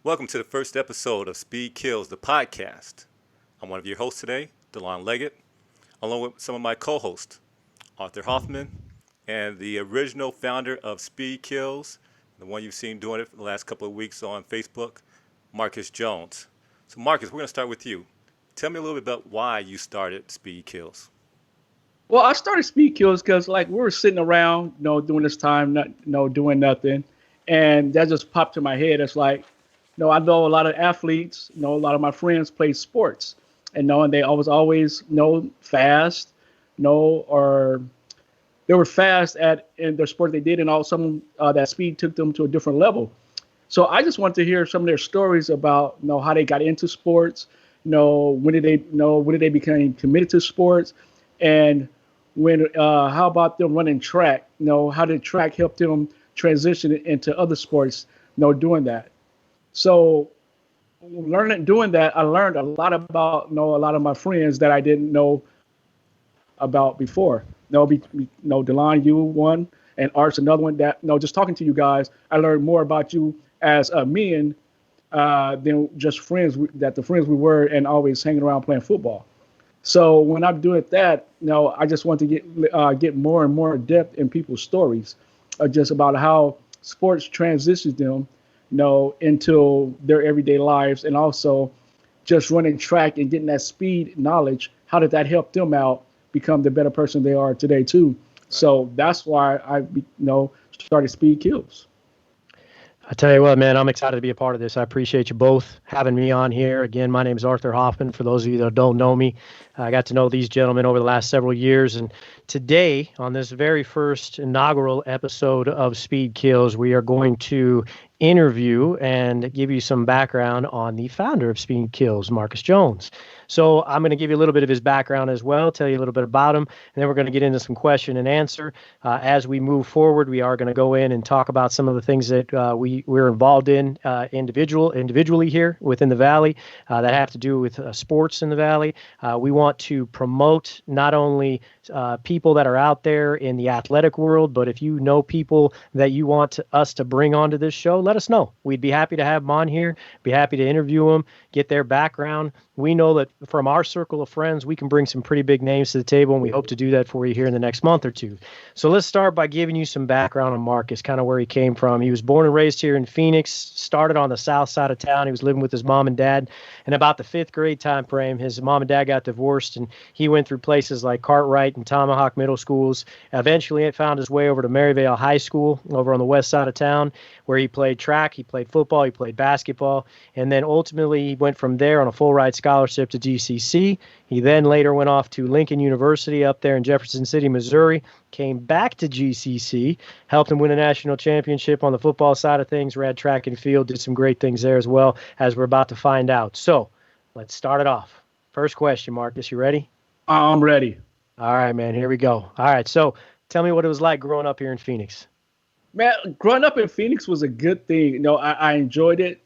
Welcome to the first episode of Speed Kills, the podcast. I'm one of your hosts today, DeLon Leggett, along with some of my co-hosts, Arthur Hoffman, and the original founder of Speed Kills, the one you've seen doing it for the last couple of weeks on Facebook, Marcus Jones. So Marcus, we're going to start with you. Tell me a little bit about why you started Speed Kills. Well, I started Speed Kills because like we were sitting around, doing this time, not, doing nothing, and that just popped to my head. It's like, I know a lot of athletes, a lot of my friends play sports, and they always, fast, or they were fast at in their sport they did, and all some that speed took them to a different level. So I just wanted to hear some of their stories about, how they got into sports, when did they become committed to sports, and when how about them running track? How did track help them transition into other sports? Doing that. So learning doing that, I learned a lot about a lot of my friends that I didn't know about before. Delon, you one, and Art's another one. That just talking to you guys, I learned more about you as a men than just friends. That the friends we were and always hanging around playing football. So when I'm doing that, I just want to get more and more depth in people's stories, just about how sports transitions them, into their everyday lives, and also just running track and getting that speed knowledge. How did that help them out become the better person they are today too? Right. So that's why started Speed Kills. I tell you what, man, I'm excited to be a part of this. I appreciate you both having me on here. Again, my name is Arthur Hoffman. For those of you that don't know me, I got to know these gentlemen over the last several years. And today, on this very first inaugural episode of Speed Kills, we are going to interview and give you some background on the founder of Speed Kills, Marcus Jones. So I'm going to give you a little bit of his background as well, tell you a little bit about him, and then we're going to get into some question and answer. As we move forward, we are going to go in and talk about some of the things that we're involved in individually here within the Valley that have to do with sports in the Valley. We want to promote not only people that are out there in the athletic world, but if you know people that you want us to bring onto this show, let us know. We'd be happy to have them on here, be happy to interview them, get their background. We know that from our circle of friends, we can bring some pretty big names to the table, and we hope to do that for you here in the next month or two. So let's start by giving you some background on Marcus, kind of where he came from. He was born and raised here in Phoenix, started on the south side of town. He was living with his mom and dad. In about the fifth grade time frame, his mom and dad got divorced, and he went through places like Cartwright and Tomahawk middle schools. Eventually, it found his way over to Maryvale High School over on the west side of town, where he played track, he played football, he played basketball, and then ultimately he went from there on a full-ride scholarship to GCC. He then later went off to Lincoln University up there in Jefferson City, Missouri, came back to GCC, helped him win a national championship on the football side of things, ran track and field, did some great things there as well, as we're about to find out. So let's start it off. First question, Marcus, you ready? I'm ready. All right, man, here we go. All right, so tell me what it was like growing up here in Phoenix. Man, growing up in Phoenix was a good thing. I enjoyed it.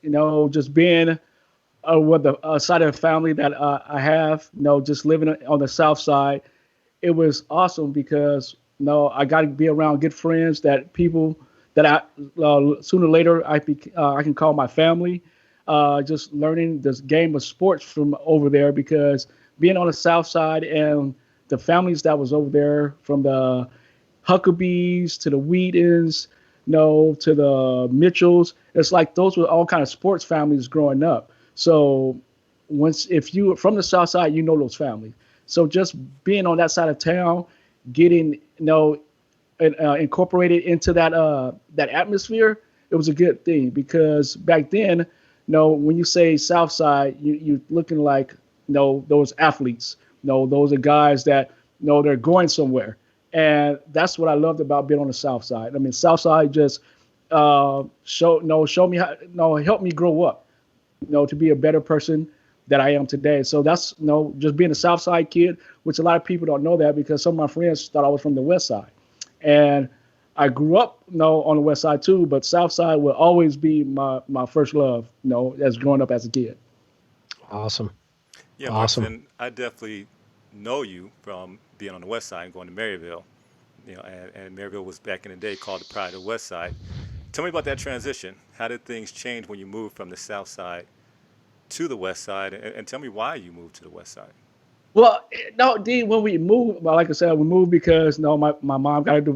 Just being with the side of the family that I have. Just living on the south side, it was awesome because I got to be around good friends, that people that I sooner or later I can call my family. Just learning this game of sports from over there, because being on the south side and the families that was over there, from the Huckabees to the Whedons, to the Mitchells. It's like those were all kind of sports families growing up. So if you from the South Side, those families. So just being on that side of town, getting incorporated into that atmosphere, it was a good thing, because back then, when you say South Side, you're looking like those athletes. Those are guys that they're going somewhere. And that's what I loved about being on the South Side. I mean, South Side just show me how, help me grow up, to be a better person that I am today. So that's, just being a South Side kid, which a lot of people don't know that, because some of my friends thought I was from the West Side. And I grew up, on the West Side too, but South Side will always be my first love, as growing up as a kid. Awesome. Yeah, Marcus, Awesome. and I definitely know you from being on the west side and going to Maryville. And Maryville was back in the day called the Pride of the West Side. Tell me about that transition. How did things change when you moved from the South Side to the West Side, and tell me why you moved to the West Side. Well, no, D, when we moved, well, like I said, we moved because no, my mom got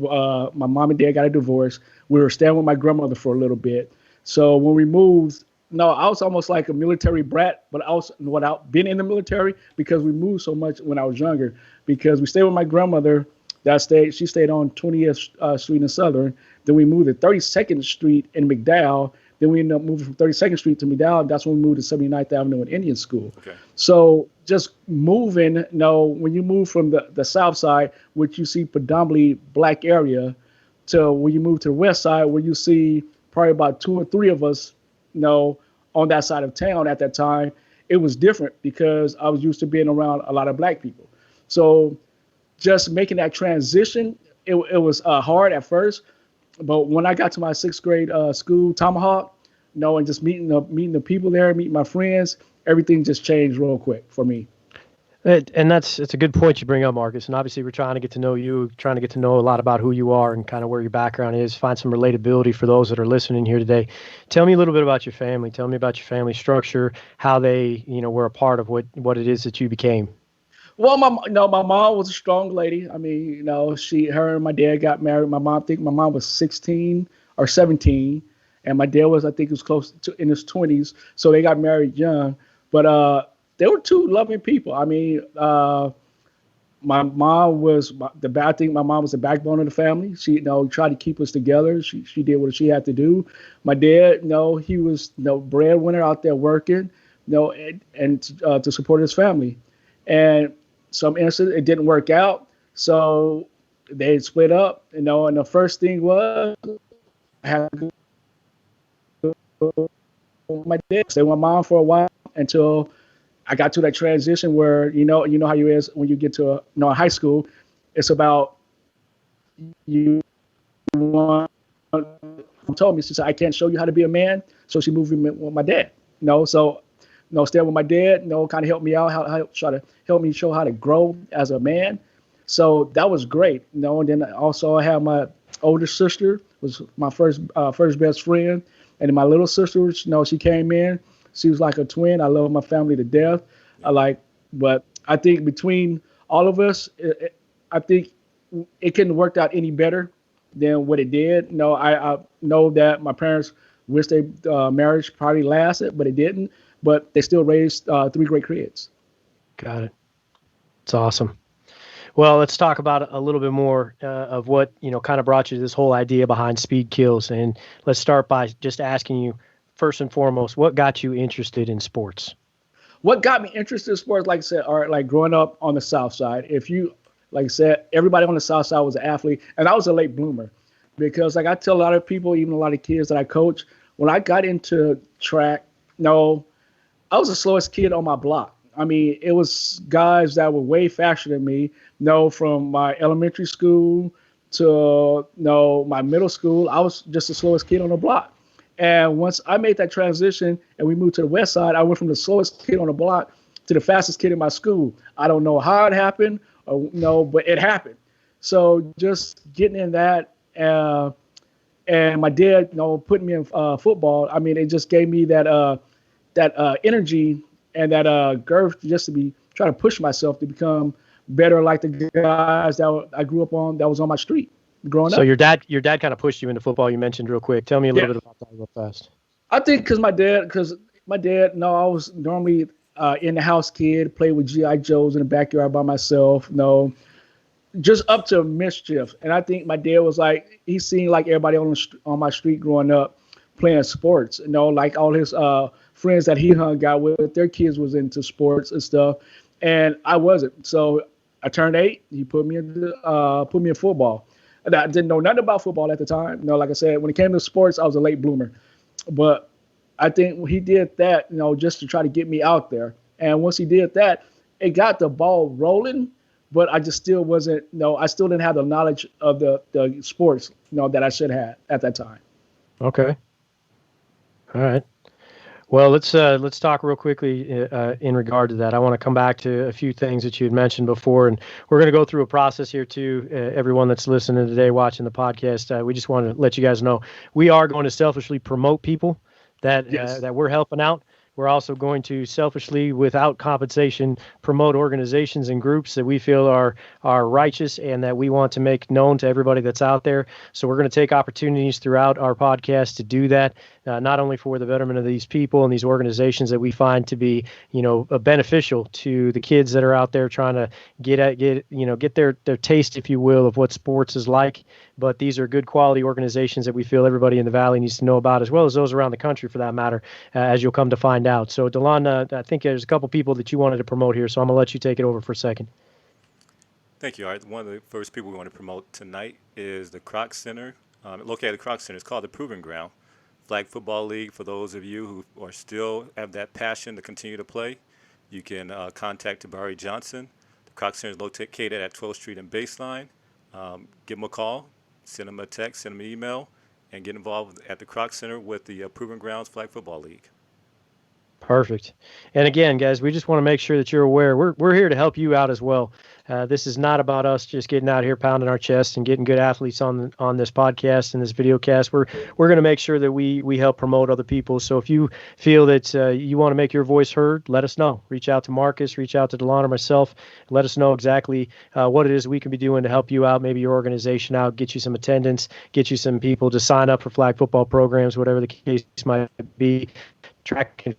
my mom and dad got a divorce. We were staying with my grandmother for a little bit. So when we moved, no, I was almost like a military brat, but I was without being in the military because we moved so much when I was younger. Because we stayed with my grandmother, she stayed on 20th Street in Southern. Then we moved to 32nd Street in McDowell. Then we ended up moving from 32nd Street to McDowell. That's when we moved to 79th Avenue in Indian School. Okay. So just moving, when you move from the South Side, which you see predominantly black area, to when you move to the West Side, where you see probably about two or three of us, on that side of town at that time, it was different because I was used to being around a lot of black people. So just making that transition, it was hard at first. But when I got to my sixth grade school, Tomahawk, and just meeting the people there, meeting my friends, everything just changed real quick for me. And it's a good point you bring up, Marcus. And obviously, we're trying to get to know you, trying to get to know a lot about who you are and kind of where your background is, find some relatability for those that are listening here today. Tell me a little bit about your family. Tell me about your family structure, how they, were a part of what it is that you became. Well, my mom was a strong lady. I mean, her and my dad got married. I think my mom was 16 or 17, and my dad was, I think, was close to in his 20s. So they got married young. But they were two loving people. I mean, my mom was I think my mom was the backbone of the family. She, tried to keep us together. She did what she had to do. My dad, he was, breadwinner out there working, and to support his family. And some instances it didn't work out, so they split up. And the first thing was I had to go with my dad, stay with my mom for a while until I got to that transition where you know how you is when you get to high school. It's about you want. Told me, she said, I can't show you how to be a man, so she moved me with my dad. So staying with my dad, kind of helped me out, how try to help me show how to grow as a man. So that was great, and then also I have my older sister, was my first best friend. And then my little sister, she came in. She was like a twin. I love my family to death. But I think between all of us, I think it couldn't have worked out any better than what it did. I know that my parents wish their marriage probably lasted, but it didn't. But they still raised three great kids. Got it. It's awesome. Well, let's talk about a little bit more of what, kind of brought you to this whole idea behind Speed Killz. And let's start by just asking you, first and foremost, what got you interested in sports? What got me interested in sports, like I said, like growing up on the South Side, like I said, everybody on the South Side was an athlete. And I was a late bloomer because like I tell a lot of people, even a lot of kids that I coach, when I got into track, I was the slowest kid on my block. I mean, it was guys that were way faster than me, from my elementary school to, my middle school. I was just the slowest kid on the block. And once I made that transition and we moved to the West Side, I went from the slowest kid on the block to the fastest kid in my school. I don't know how it happened, but it happened. So just getting in that, and my dad, putting me in football, I mean, it just gave me that energy and that girth just to be trying to push myself to become better like the guys that I grew up on, that was on my street growing up. So your dad kind of pushed you into football. You mentioned real quick. Tell me a little bit about that real fast. I think because my dad, I was normally in the house kid, played with G.I. Joes in the backyard by myself, just up to mischief. And I think my dad was like, he seen like everybody on my street growing up playing sports, like all his friends that he hung out with, their kids was into sports and stuff, and I wasn't. So I turned 8. He put me in football. And I didn't know nothing about football at the time. Like I said, when it came to sports, I was a late bloomer. But I think he did that, just to try to get me out there. And once he did that, it got the ball rolling. But I just still wasn't. I still didn't have the knowledge of the sports, that I should have at that time. Okay. All right. Well, let's talk real quickly in regard to that. I want to come back to a few things that you had mentioned before, and we're going to go through a process here too. Everyone that's listening today, watching the podcast, we just want to let you guys know we are going to selfishly promote people Yes. that we're helping out. We're also going to selfishly, without compensation, promote organizations and groups that we feel are righteous and that we want to make known to everybody that's out there. So we're going to take opportunities throughout our podcast to do that, not only for the betterment of these people and these organizations that we find to be, beneficial to the kids that are out there trying to get their taste, if you will, of what sports is like. But these are good quality organizations that we feel everybody in the Valley needs to know about, as well as those around the country for that matter, as you'll come to find out. So, Delon, I think there's a couple people that you wanted to promote here, so I'm going to let you take it over for a second. Thank you, Art. One of the first people we want to promote tonight is the Croc Center. Located at the Croc Center. It's called the Proving Ground. Flag Football League, for those of you who are still have that passion to continue to play, you can contact Tabari Johnson. The Croc Center is located at 12th Street and Baseline. Give them a call, send them a text, send them an email, and get involved at the Croc Center with the Proving Grounds Flag Football League. Perfect. And again, guys, we just want to make sure that you're aware we're here to help you out as well. This is not about us just getting out here pounding our chest and getting good athletes on this podcast and this video cast. We're going to make sure that we help promote other people. So if you feel that you want to make your voice heard, let us know. Reach out to Marcus, reach out to Delon or myself. Let us know exactly what it is we can be doing to help you out, maybe your organization out, get you some attendance, get you some people to sign up for flag football programs, whatever the case might be. Track and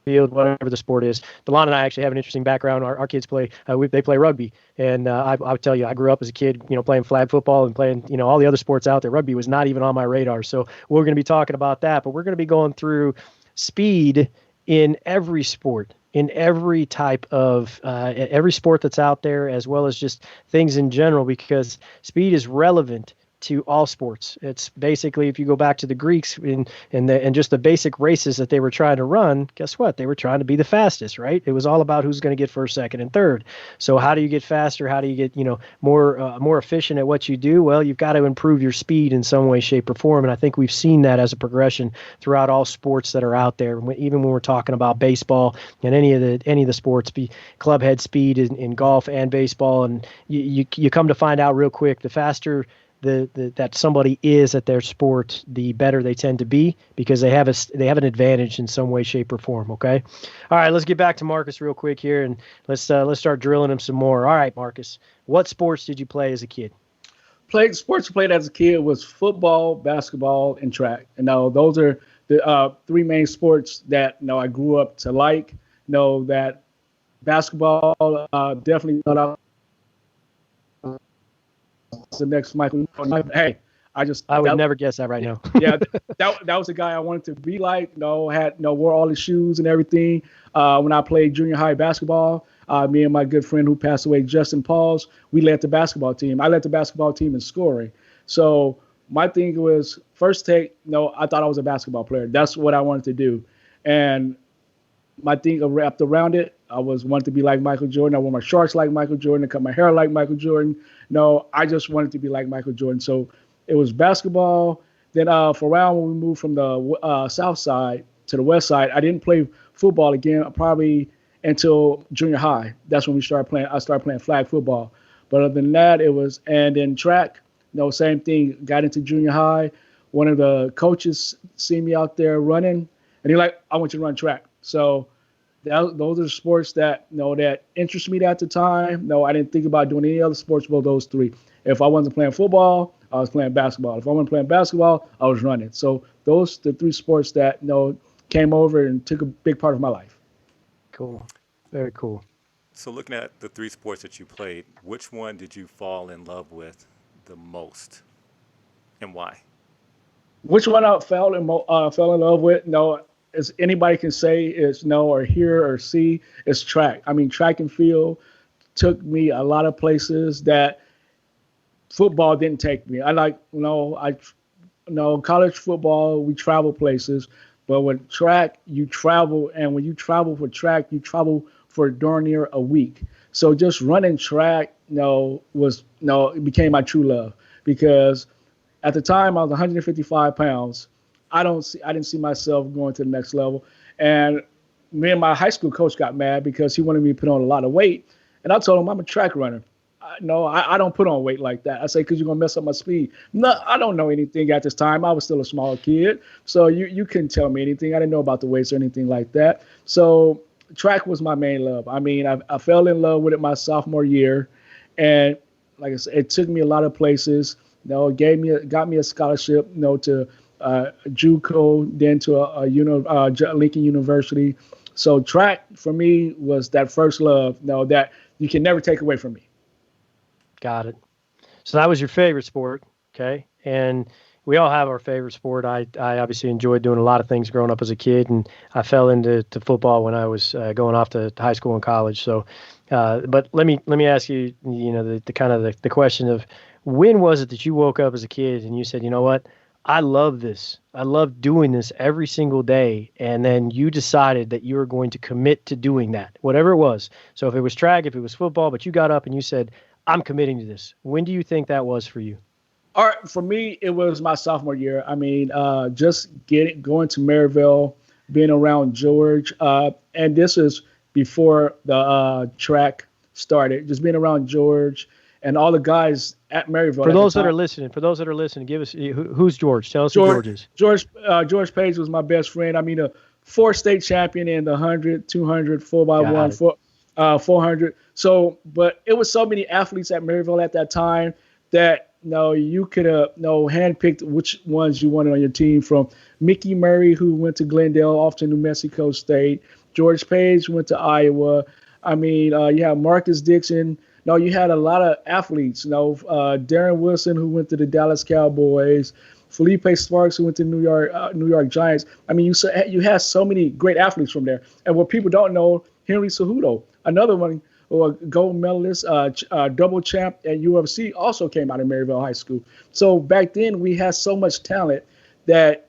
field, whatever the sport is. Delon and I actually have an interesting background. Our kids play, they play rugby. And I would tell you, I grew up as a kid, playing flag football and playing, all the other sports out there. Rugby was not even on my radar. So we're going to be talking about that, but we're going to be going through speed in every sport, in every type of, every sport that's out there, as well as just things in general, because speed is relevant to all sports. It's basically, if you go back to the Greeks and just the basic races that they were trying to run, guess what? They were trying to be the fastest, right? It was all about who's going to get first, second, and third. So how do you get faster? How do you get, more efficient at what you do? Well, you've got to improve your speed in some way, shape, or form. And I think we've seen that as a progression throughout all sports that are out there. Even when we're talking about baseball and any of the sports, club head speed in golf and baseball, and you come to find out real quick, the faster that somebody is at their sport, the better they tend to be, because they have an advantage in some way, shape, or form. Okay, all right. Let's get back to Marcus real quick here, and let's start drilling him some more. All right, Marcus, what sports did you play as a kid? Sports I played as a kid was football, basketball, and track. And now those are the three main sports that I grew up to like. That basketball definitely thought I the next Michael. Hey, I would never guess that right now. Yeah, that was the guy I wanted to be like. Wore all the shoes and everything. When I played junior high basketball, me and my good friend who passed away, Justin Pauls, we led the basketball team. I led the basketball team in scoring. So my thing was first take. I thought I was a basketball player. That's what I wanted to do, and my thing wrapped around it, I wanted to be like Michael Jordan. I wore my shorts like Michael Jordan. I cut my hair like Michael Jordan. No, I just wanted to be like Michael Jordan. So it was basketball. Then for a while, when we moved from the south side to the west side, I didn't play football again probably until junior high. That's when I started playing flag football. But other than that, and then track, same thing. Got into junior high. One of the coaches seen me out there running, and he's like, I want you to run track. So those are sports that that interest me at the time. I didn't think about doing any other sports but those three. If I wasn't playing football, I was playing basketball. If I wasn't playing basketball, I was running. So those the three sports that came over and took a big part of my life. Cool, very cool. So looking at the three sports that you played, which one did you fall in love with the most, and why? Which one I fell in love with? As anybody can say, is or hear or see, is track. I mean, track and field took me a lot of places that football didn't take me. College football, we travel places, but with track, you travel, and when you travel for track, you travel for darn near a week. So just running track, it became my true love, because at the time I was 155 pounds. I didn't see myself going to the next level. And me and my high school coach got mad because he wanted me to put on a lot of weight. And I told him I'm a track runner. No, I don't put on weight like that. I say, because you're going to mess up my speed. No, I don't know anything at this time. I was still a small kid. So you couldn't tell me anything. I didn't know about the weights or anything like that. So track was my main love. I mean, I fell in love with it my sophomore year. And like I said, it took me a lot of places. Got me a scholarship, to JUCO, then to Lincoln University. So track for me was that first love, that you can never take away from me. Got it. So that was your favorite sport, okay? And we all have our favorite sport. I obviously enjoyed doing a lot of things growing up as a kid, and I fell into football when I was going off to high school and college. So, but let me ask you, the kind of the question of, when was it that you woke up as a kid and you said, you know what, I love this. I love doing this every single day. And then you decided that you were going to commit to doing that, whatever it was. So if it was track, if it was football, but you got up and you said, I'm committing to this. When do you think that was for you? All right, for me, it was my sophomore year. I mean, just going to Maryville, being around George, and this is before the track started. Just being around George and all the guys at Maryville. For those that are listening, give us who's George. Tell us who George is. George Page was my best friend. I mean, a 4-state champion in the 100, 200, 4x1, 400. So, but it was so many athletes at Maryville at that time that you could have handpicked which ones you wanted on your team, from Mickey Murray, who went to Glendale, off to New Mexico State. George Page went to Iowa. I mean, you have Marcus Dixon. You had a lot of athletes. Darren Wilson, who went to the Dallas Cowboys. Felipe Sparks, who went to New York Giants. I mean, you had so many great athletes from there. And what people don't know, Henry Cejudo, another one, or a gold medalist, double champ at UFC, also came out of Maryville High School. So back then we had so much talent that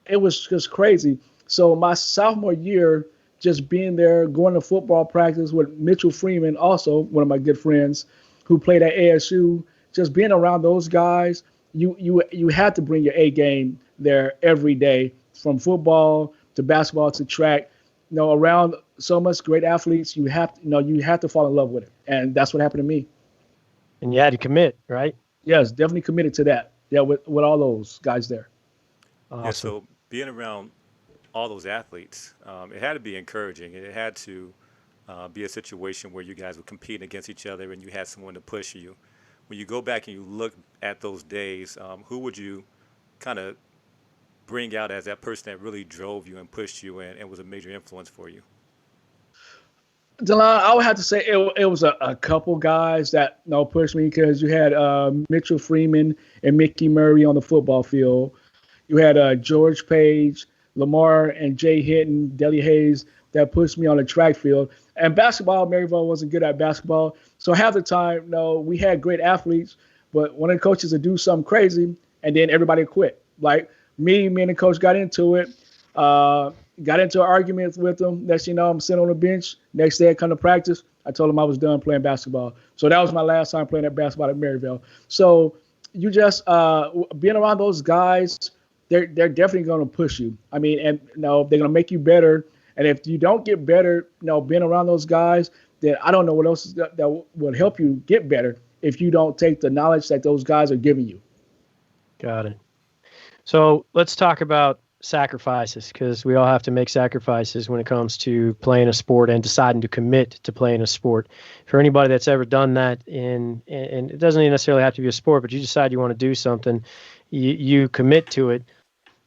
it was just crazy. So my sophomore year, just being there, going to football practice with Mitchell Freeman, also one of my good friends who played at ASU, just being around those guys, you had to bring your A game there every day, from football to basketball to track. Around so much great athletes, you have to fall in love with it, and that's what happened to me. And you had to commit, right? Yes, definitely committed to that. Yeah, with all those guys there. Awesome. Yeah, so being around all those athletes, it had to be encouraging. It had to be a situation where you guys were competing against each other and you had someone to push you. When you go back and you look at those days, who would you kind of bring out as that person that really drove you and pushed you and was a major influence for you? Delon, I would have to say it was a couple guys that pushed me, because you had Mitchell Freeman and Mickey Murray on the football field. You had George Page, Lamar and Jay Hinton, Deli Hayes, that pushed me on the track field. And basketball, Maryville wasn't good at basketball. So half the time, we had great athletes, but one of the coaches would do something crazy, and then everybody quit. Like me and the coach got into it. Got into an argument with him. Next, I'm sitting on the bench. Next day I come to practice. I told him I was done playing basketball. So that was my last time playing basketball at Maryville. So you just being around those guys, they're definitely going to push you. I mean, and they're going to make you better. And if you don't get better, being around those guys, then I don't know what else that would help you get better if you don't take the knowledge that those guys are giving you. Got it. So let's talk about sacrifices, because we all have to make sacrifices when it comes to playing a sport and deciding to commit to playing a sport. For anybody that's ever done that, and it doesn't necessarily have to be a sport, but you decide you want to do something, you commit to it.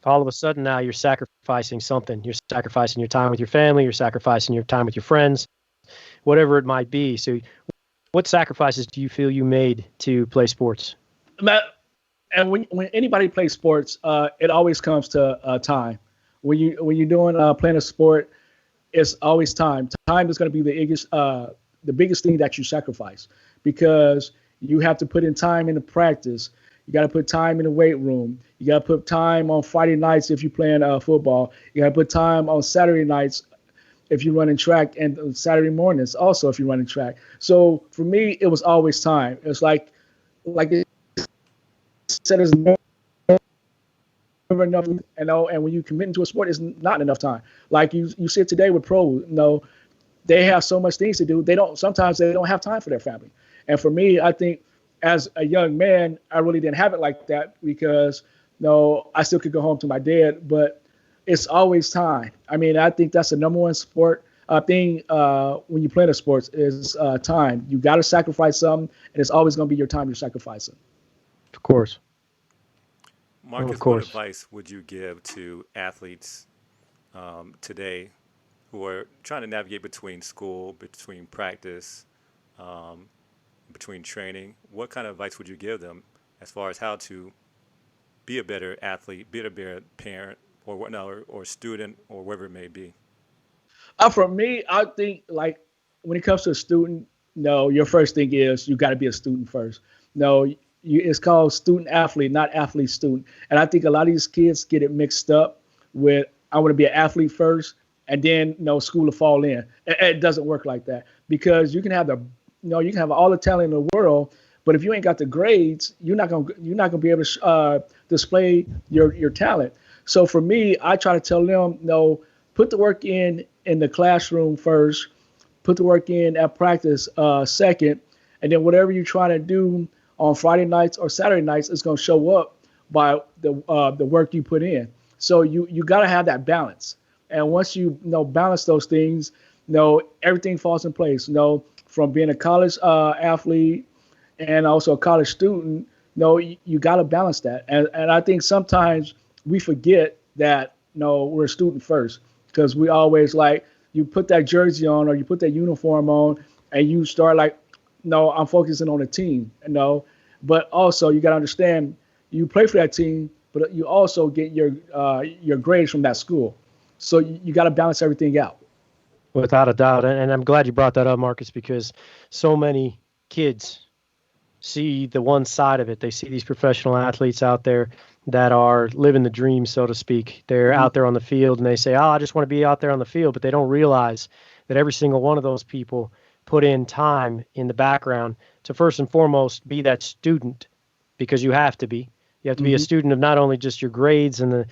All of a sudden now you're sacrificing something. You're sacrificing your time with your family. You're sacrificing your time with your friends, whatever it might be. So what sacrifices do you feel you made to play sports? And when anybody plays sports, it always comes to time. When you're doing playing a sport, it's always time. Time is going to be the biggest thing that you sacrifice, because you have to put in time into practice. You got to put time in the weight room. You got to put time on Friday nights if you're playing football. You got to put time on Saturday nights if you're running track, and Saturday mornings also if you're running track. So for me, it was always time. It's like it said, there's no enough, and when you commit into a sport, it's not enough time. Like you see it today with pros, they have so much things to do. Sometimes they don't have time for their family. And for me, I think as a young man, I really didn't have it like that because, I still could go home to my dad, but it's always time. I mean, I think that's the number one sport thing when you play the sports is time. You got to sacrifice something, and it's always going to be your time you're sacrificing. Of course. Marcus, Of what course. advice would you give to athletes today who are trying to navigate between school, between practice, um, between training? What kind of advice would you give them as far as how to be a better athlete, be a better parent, or whatnot, or student, or whatever it may be? For me, I think like when it comes to a student, no, your first thing is you got to be a student first. No, it's called student athlete, not athlete student. And I think a lot of these kids get it mixed up with I want to be an athlete first, and then school to fall in. It doesn't work like that because you can have you can have all the talent in the world, but if you ain't got the grades, you're not gonna be able to display your talent. So for me, I try to tell them, no, put the work in the classroom first, put the work in at practice second, and then whatever you're trying to do on Friday nights or Saturday nights is going to show up by the work you put in. So you got to have that balance. And once you balance those things, everything falls in place. From being a college athlete and also a college student, you got to balance that. And I think sometimes we forget that we're a student first because we always like you put that jersey on or you put that uniform on and you start like, no, I'm focusing on the team, but also you got to understand you play for that team, but you also get your grades from that school. So you got to balance everything out. Without a doubt. And I'm glad you brought that up, Marcus, because so many kids see the one side of it. They see these professional athletes out there that are living the dream, so to speak. They're out there on the field and they say, oh, I just want to be out there on the field. But they don't realize that every single one of those people put in time in the background to first and foremost be that student, because you have to be. You have to be a student of not only just your grades and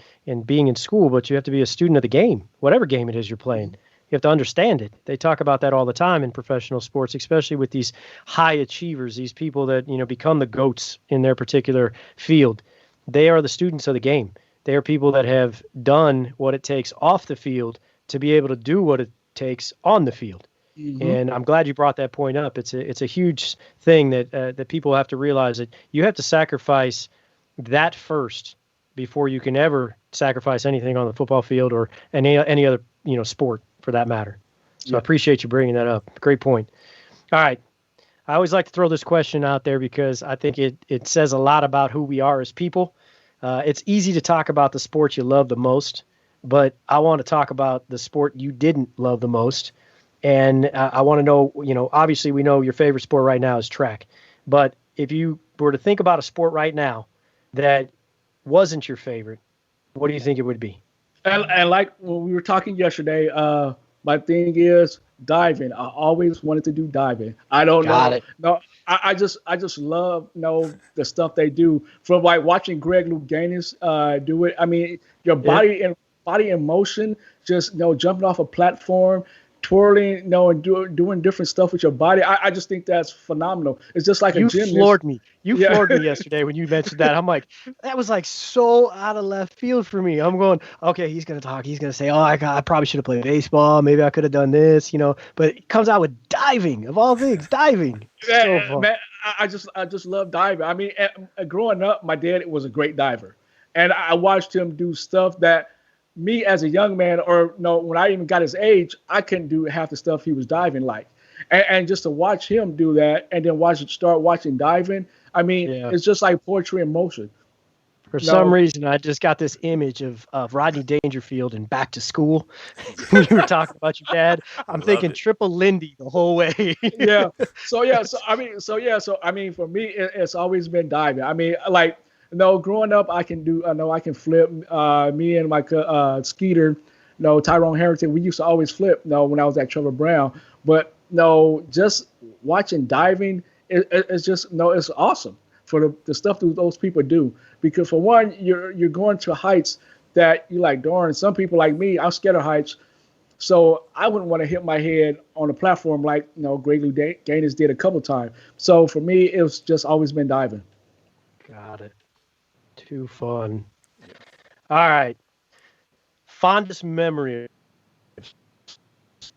being in school, but you have to be a student of the game, whatever game it is you're playing. You have to understand it. They talk about that all the time in professional sports, especially with these high achievers, these people that become the GOATs in their particular field. They are the students of the game. They are people that have done what it takes off the field to be able to do what it takes on the field. And I'm glad you brought that point up. It's a huge thing that people have to realize, that you have to sacrifice that first before you can ever sacrifice anything on the football field or any other sport for that matter. So I appreciate you bringing that up. Great point. All right. I always like to throw this question out there because I think it says a lot about who we are as people. It's easy to talk about the sport you love the most, but I want to talk about the sport you didn't love the most. And I want to know, obviously we know your favorite sport right now is track, but if you were to think about a sport right now that wasn't your favorite, what do you think it would be? And like when we were talking yesterday, my thing is diving. I always wanted to do diving. I don't Got know. it. No, I just love the stuff they do. From like watching Greg Louganis do it. I mean, your body in motion, just jumping off a platform, twirling, and doing different stuff with your body. I just think that's phenomenal. It's just like a You gymnast. floored me. You floored me yesterday when you mentioned that. I'm like, that was like so out of left field for me. I'm going, okay, he's going to talk. He's going to say, oh, I probably should have played baseball. Maybe I could have done this, But it comes out with diving, of all things, diving. So fun. Man, I just love diving. I mean, growing up, my dad was a great diver, and I watched him do stuff that me as a young man, or when I even got his age, I couldn't do half the stuff he was diving like. And just to watch him do that, and then start watching diving, I mean, it's just like poetry in motion. For some reason, I just got this image of Rodney Dangerfield in Back to School. When you were talking about your dad, I'm thinking Triple Lindy the whole way. So I mean, for me, it's always been diving. I mean, like, growing up, I can flip. Me and my Skeeter, Tyrone Harrington, we used to always flip. When I was at Trevor Brown, but just watching diving, it's just it's awesome. for the stuff that those people do. Because for one, you're going to heights that you like, darn, some people like me, I'm scared of heights. So I wouldn't want to hit my head on a platform like, Greg Lou Gaines did a couple times. So for me, it's just always been diving. Got it. Too fun. All right. Fondest memory of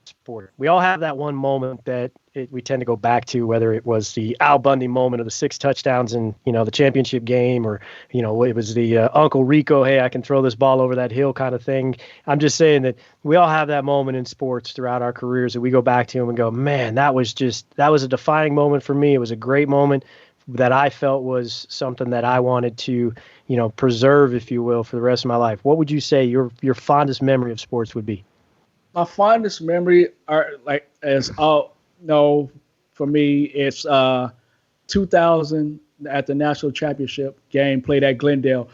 sport. We all have that one moment that we tend to go back to, whether it was the Al Bundy moment of the 6 touchdowns in, the championship game, or, it was the Uncle Rico, hey, I can throw this ball over that hill kind of thing. I'm just saying that we all have that moment in sports throughout our careers that we go back to and go, man, that was a defining moment for me. It was a great moment that I felt was something that I wanted to, preserve, if you will, for the rest of my life. What would you say your fondest memory of sports would be? My fondest memory for me, it's 2000 at the national championship game played at Glendale,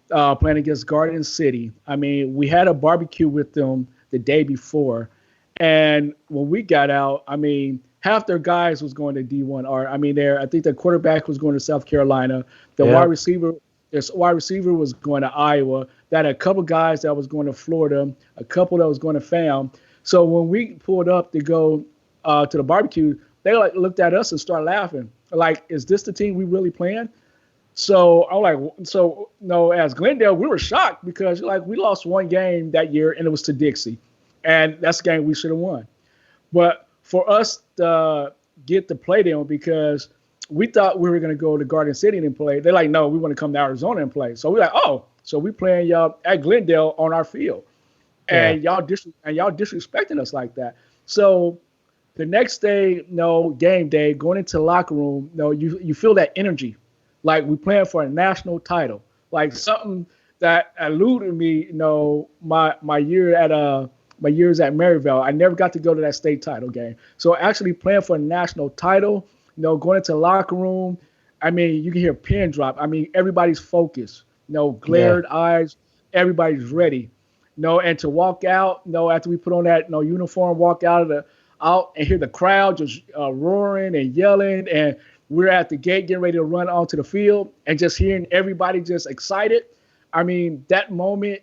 playing against Garden City. I mean, we had a barbecue with them the day before, and when we got out, I mean, half their guys was going to D1. I think the quarterback was going to South Carolina. The wide receiver was going to Iowa. That had a couple guys that was going to Florida, a couple that was going to FAM. So when we pulled up to go to the barbecue, they looked at us and started laughing. Like, is this the team we really playing? So I'm like, as Glendale, we were shocked because we lost one game that year and it was to Dixie, and that's the game we should have won. But for us to get to play them, because we thought we were going to go to Garden City and play. They're like, no, we want to come to Arizona and play. So we're like, oh, so we playing y'all at Glendale on our field, and y'all disrespecting us like that. So the next day, game day, going into the locker room, you feel that energy, like we playing for a national title, like something that eluded me. My years at Maryville, I never got to go to that state title game. So actually playing for a national title, going into the locker room, I mean, you can hear a pin drop. I mean, everybody's focused, glared eyes, everybody's ready, and to walk out, after we put on that, uniform, walk out and hear the crowd just roaring and yelling, and we're at the gate getting ready to run onto the field, and just hearing everybody just excited. I mean, that moment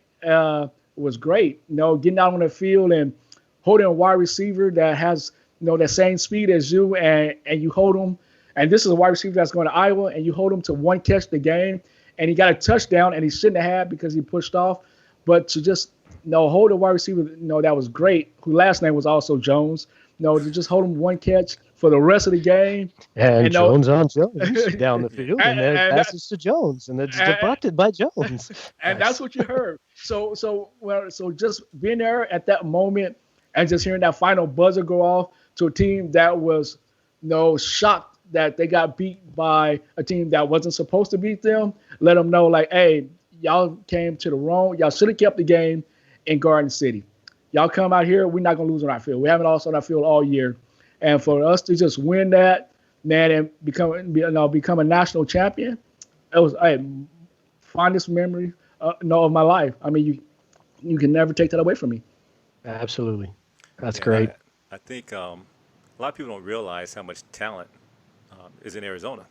was great, getting out on the field and holding a wide receiver that has, that same speed as you, and you hold him. And this is a wide receiver that's going to Iowa, and you hold him to one catch the game, and he got a touchdown, and he shouldn't have had because he pushed off. But to just hold a wide receiver, that was great, whose last name was also Jones. To just hold him one catch for the rest of the game. And Jones on Jones down the field, and then it passes to Jones, and it's deflected by Jones. And that's what you heard. So just being there at that moment and just hearing that final buzzer go off to a team that was, shocked that they got beat by a team that wasn't supposed to beat them, let them know, like, hey, y'all came to the wrong. Y'all should have kept the game in Garden City. Y'all come out here, we're not going to lose on our field. We haven't lost on our field all year. And for us to just win that, man, and become a national champion, it was fondest memory of my life. I mean, you can never take that away from me. Absolutely. That's great. I think a lot of people don't realize how much talent is in Arizona,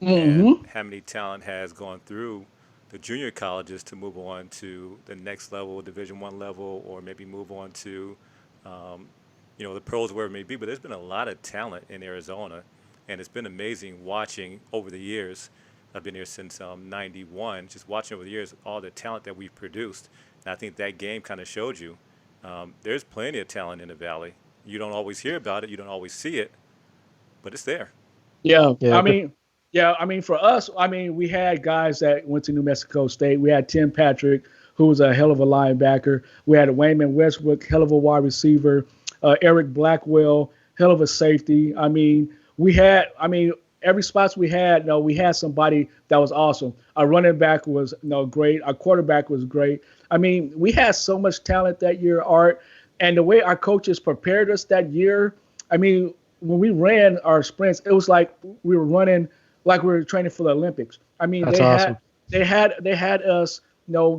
and how many talent has gone through the junior colleges to move on to the next level, Division I level, or maybe move on to, the pros, wherever it may be. But there's been a lot of talent in Arizona, and it's been amazing watching over the years. I've been here since '91, just watching over the years all the talent that we've produced. And I think that game kind of showed you there's plenty of talent in the Valley. You don't always hear about it, you don't always see it, but it's there. Yeah. I mean, for us, we had guys that went to New Mexico State. We had Tim Patrick, who was a hell of a linebacker. We had Wayman Westbrook, hell of a wide receiver. Eric Blackwell, hell of a safety. Every spots we had, we had somebody that was awesome. Our running back was great. Our quarterback was great. I mean, we had so much talent that year, Art. And the way our coaches prepared us that year, I mean, when we ran our sprints, it was like we were running like we were training for the Olympics. I mean, That's awesome. they had us,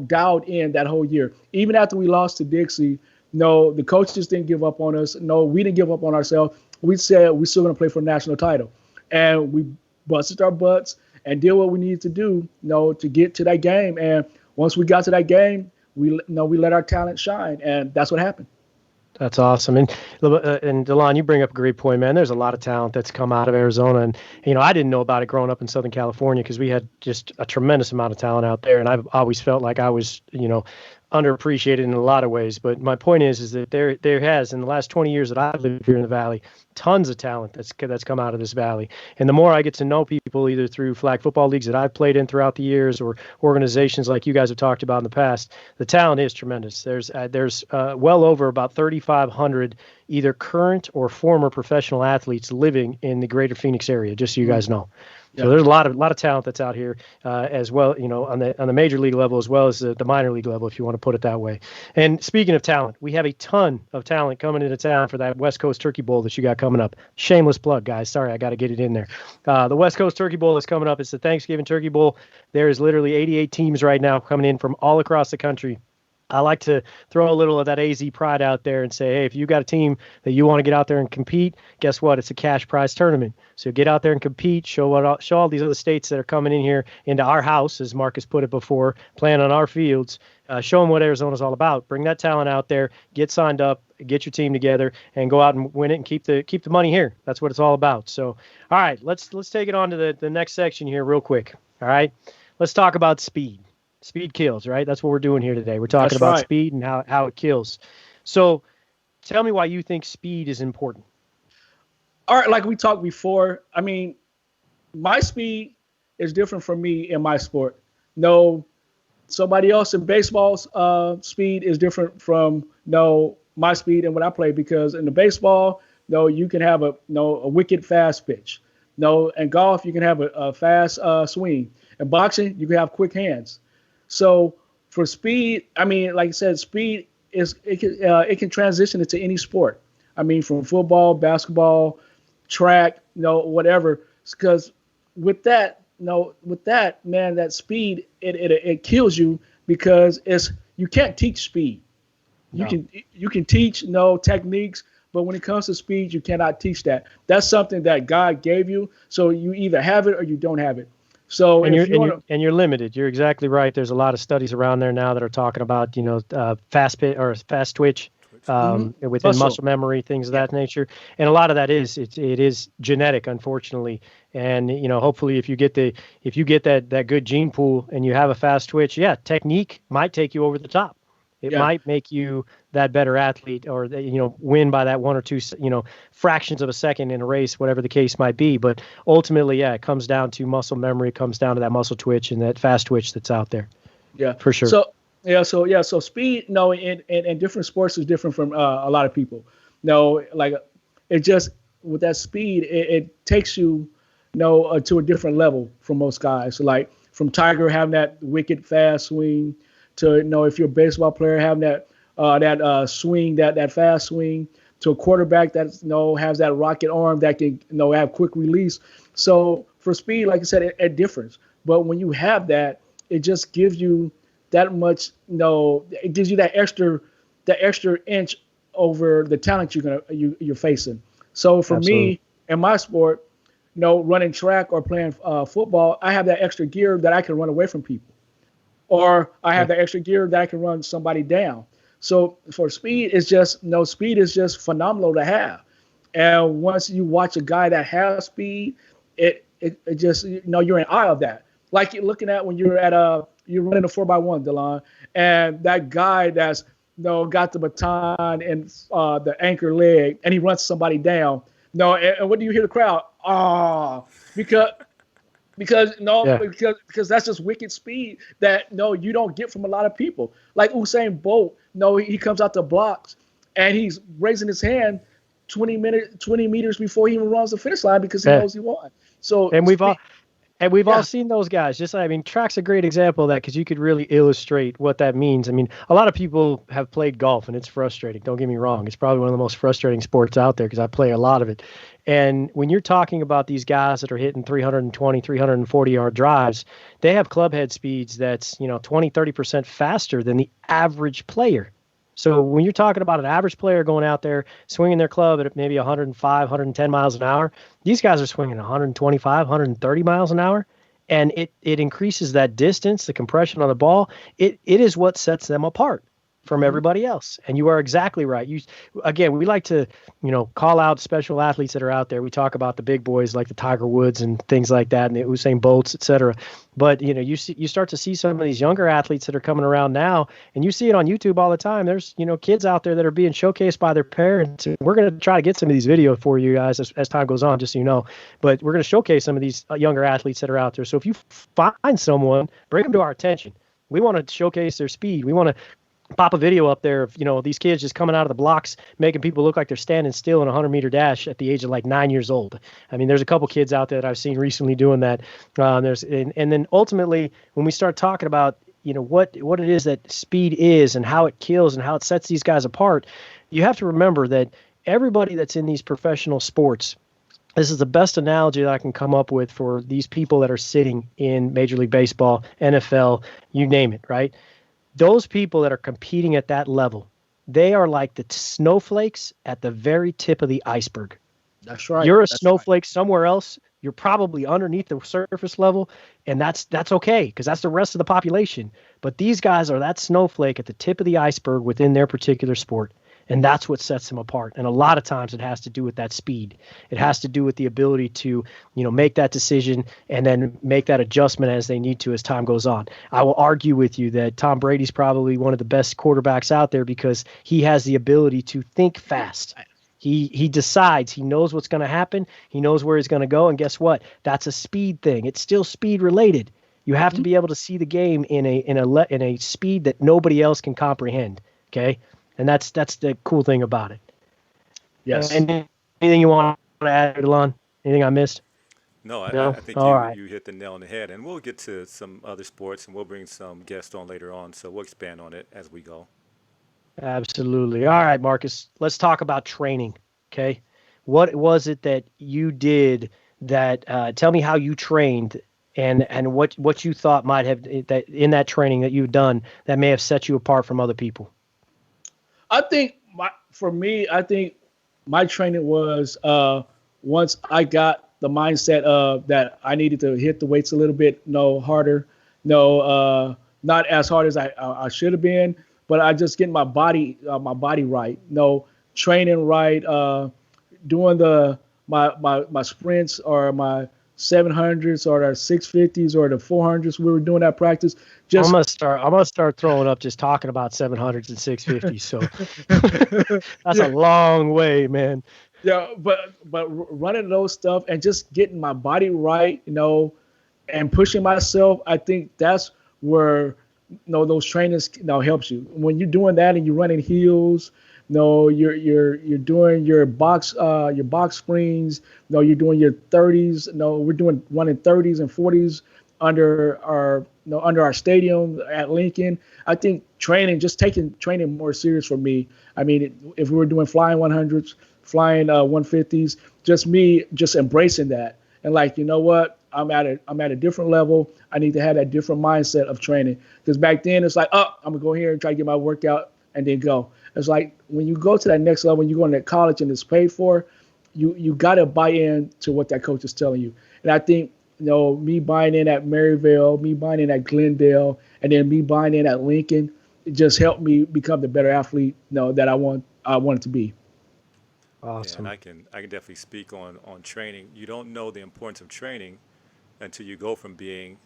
dialed in that whole year. Even after we lost to Dixie, the coaches didn't give up on us. No, we didn't give up on ourselves. We said we're still going to play for a national title, and we busted our butts. and did what we needed to do, to get to that game. And once we got to that game, we let our talent shine, and that's what happened. That's awesome. And DeLon, you bring up a great point, man. There's a lot of talent that's come out of Arizona. And, I didn't know about it growing up in Southern California because we had just a tremendous amount of talent out there. And I've always felt like I was, underappreciated in a lot of ways. But my point is that there has, in the last 20 years that I've lived here in the Valley, tons of talent that's come out of this Valley. And the more I get to know people, either through flag football leagues that I've played in throughout the years or organizations like you guys have talked about in the past, the talent is tremendous. There's well over about 3,500 either current or former professional athletes living in the greater Phoenix area, just so you guys know. So there's a lot of talent that's out here as well, on the major league level as well as the minor league level, if you want to put it that way. And speaking of talent, we have a ton of talent coming into town for that West Coast Turkey Bowl that you got coming up. Shameless plug, guys. Sorry, I got to get it in there. The West Coast Turkey Bowl is coming up. It's the Thanksgiving Turkey Bowl. There is literally 88 teams right now coming in from all across the country. I like to throw a little of that AZ pride out there and say, hey, if you got a team that you want to get out there and compete, guess what? It's a cash prize tournament. So get out there and compete, show all these other states that are coming in here into our house, as Marcus put it before, playing on our fields, show them what Arizona's all about. Bring that talent out there, get signed up, get your team together, and go out and win it and keep the money here. That's what it's all about. So, all right, let's take it on to the next section here real quick. All right, let's talk about speed. Speed kills, right? That's what we're doing here today. We're talking about speed and how it kills. So tell me why you think speed is important. All right, like we talked before, I mean, my speed is different from me in my sport. No, somebody else in baseball's speed is different from my speed and what I play, because in the baseball, you can have a wicked fast pitch. In golf, you can have a fast swing. In boxing, you can have quick hands. So for speed, I mean, like I said, speed it can transition into any sport. I mean, from football, basketball, track, whatever. Because with that, man, that speed it kills you, because you can't teach speed. No. You can teach techniques, but when it comes to speed, you cannot teach that. That's something that God gave you. So you either have it or you don't have it. So and you're limited. You're exactly right. There's a lot of studies around there now that are talking about fast twitch within muscle memory, things of that nature. And a lot of that it is genetic, unfortunately. And hopefully if you get that good gene pool and you have a fast twitch, technique might take you over the top. It might make you that better athlete, or win by that one or two fractions of a second in a race, whatever the case might be. But ultimately, it comes down to muscle memory. It comes down to that muscle twitch and that fast twitch that's out there. Yeah, for sure. So speed, in different sports is different from a lot of people. Like it just with that speed, it takes you to a different level for most guys. So like from Tiger having that wicked fast swing, to if you're a baseball player having that swing, that fast swing, to a quarterback that has that rocket arm that can have quick release. So for speed, like I said, it differs. But when you have that, it just gives you that much. It gives you that extra inch over the talent you're facing. So for me in my sport, running track or playing football, I have that extra gear that I can run away from people. Or I have the extra gear that I can run somebody down. So for speed, speed is just phenomenal to have. And once you watch a guy that has speed, it just, you're in awe of that. Like you're looking at when you're running a 4x1, DeLon, and that guy that's, got the baton and the anchor leg, and he runs somebody down. And what do you hear the crowd? Because that's just wicked speed that you don't get from a lot of people. Like Usain Bolt, he comes out the blocks and he's raising his hand 20 meters before he even runs the finish line, because he knows he won. So we've all seen those guys. Track's a great example of that, because you could really illustrate what that means. I mean, a lot of people have played golf and it's frustrating. Don't get me wrong. It's probably one of the most frustrating sports out there, because I play a lot of it. And when you're talking about these guys that are hitting 320, 340-yard drives, they have club head speeds that's, 20, 30% faster than the average player. So when you're talking about an average player going out there swinging their club at maybe 105, 110 miles an hour, these guys are swinging 125, 130 miles an hour. and it increases that distance, the compression on the ball. It is what sets them apart from Mhm. everybody else. And you are exactly right. Again, we like to, call out special athletes that are out there. We talk about the big boys like the Tiger Woods and things like that, and the Usain Bolts, et cetera. But you start to see some of these younger athletes that are coming around now, and you see it on YouTube all the time. There's kids out there that are being showcased by their parents. And we're going to try to get some of these videos for you guys as time goes on, just so you know. But we're going to showcase some of these younger athletes that are out there. So if you find someone, bring them to our attention. We want to showcase their speed. We want to pop a video up there of these kids just coming out of the blocks, making people look like they're standing still in a 100-meter dash at the age of like 9 years old. I mean, there's a couple kids out there that I've seen recently doing that. And then ultimately, when we start talking about what it is that speed is and how it kills and how it sets these guys apart, you have to remember that everybody that's in these professional sports, this is the best analogy that I can come up with for these people that are sitting in Major League Baseball, NFL, you name it, right? Those people that are competing at that level, they are like the snowflakes at the very tip of the iceberg. That's right. You're a That's snowflake somewhere else. You're probably underneath the surface level, and that's okay because that's the rest of the population. But these guys are that snowflake at the tip of the iceberg within their particular sport. And that's what sets them apart. And a lot of times it has to do with that speed. It has to do with the ability to, make that decision and then make that adjustment as they need to as time goes on. I will argue with you that Tom Brady's probably one of the best quarterbacks out there because he has the ability to think fast. He decides, he knows what's going to happen. He knows where he's going to go. And guess what? That's a speed thing. It's still speed related. You have to be able to see the game in a speed that nobody else can comprehend. Okay. And that's the cool thing about it. Yes. And anything you want to add, Delon? Anything I missed? No, No? I think All right. you hit the nail on the head. And we'll get to some other sports and we'll bring some guests on later on. So we'll expand on it as we go. Absolutely. All right, Marcus. Let's talk about training. Okay. What was it that you did that tell me how you trained and what you thought might have that in that training that you've done that may have set you apart from other people? I think I think my training was once I got the mindset of that I needed to hit the weights a little bit, harder, not as hard as I should have been, but I just getting my body right, training right, doing my sprints or my 700s or the 650s or the 400s. We were doing that practice. I'm gonna start throwing up just talking about 700s and 650s. So that's a long way, man. Yeah, but running those stuff and just getting my body right, and pushing myself. I think that's where those trainings helps you. When you're doing that and you're running heels, you're doing your box springs. You're doing your 30s. We're doing running 30s and 40s under our stadium at Lincoln. I think taking training more serious for me. I mean, if we were doing flying 100s, flying 150s, just embracing that and like, what, I'm at a different level. I need to have that different mindset of training because back then it's like, I'm gonna go here and try to get my workout and then go. It's like when you go to that next level, when you go into college and it's paid for, you got to buy in to what that coach is telling you. And I think, me buying in at Maryville, me buying in at Glendale, and then me buying in at Lincoln, it just helped me become the better athlete, that I wanted to be. Awesome. Yeah, and I can definitely speak on training. You don't know the importance of training until you go from being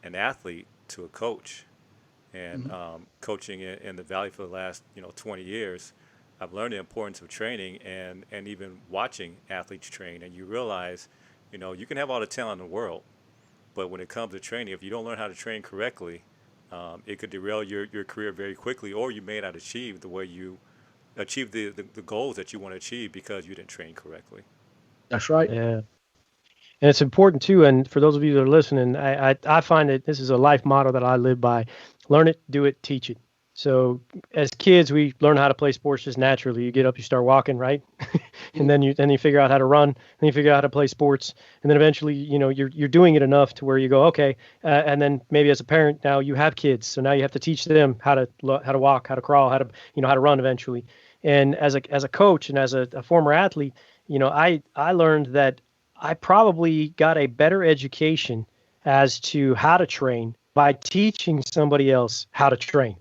an athlete to a coach. And coaching in the Valley for the last 20 years, I've learned the importance of training and even watching athletes train. And you realize, you can have all the talent in the world, but when it comes to training, if you don't learn how to train correctly, it could derail your career very quickly, or you may not achieve the way you achieve the goals that you want to achieve because you didn't train correctly. That's right. Yeah. And it's important too. And for those of you that are listening, I find that this is a life motto that I live by: learn it, do it, teach it. So as kids, we learn how to play sports just naturally. You get up, you start walking, right? And then you figure out how to run, then you figure out how to play sports, and then eventually, you're doing it enough to where you go, okay. And then maybe as a parent now you have kids, so now you have to teach them how to walk, how to crawl, how to run eventually. And as a coach and as a former athlete, I learned that I probably got a better education as to how to train by teaching somebody else how to train,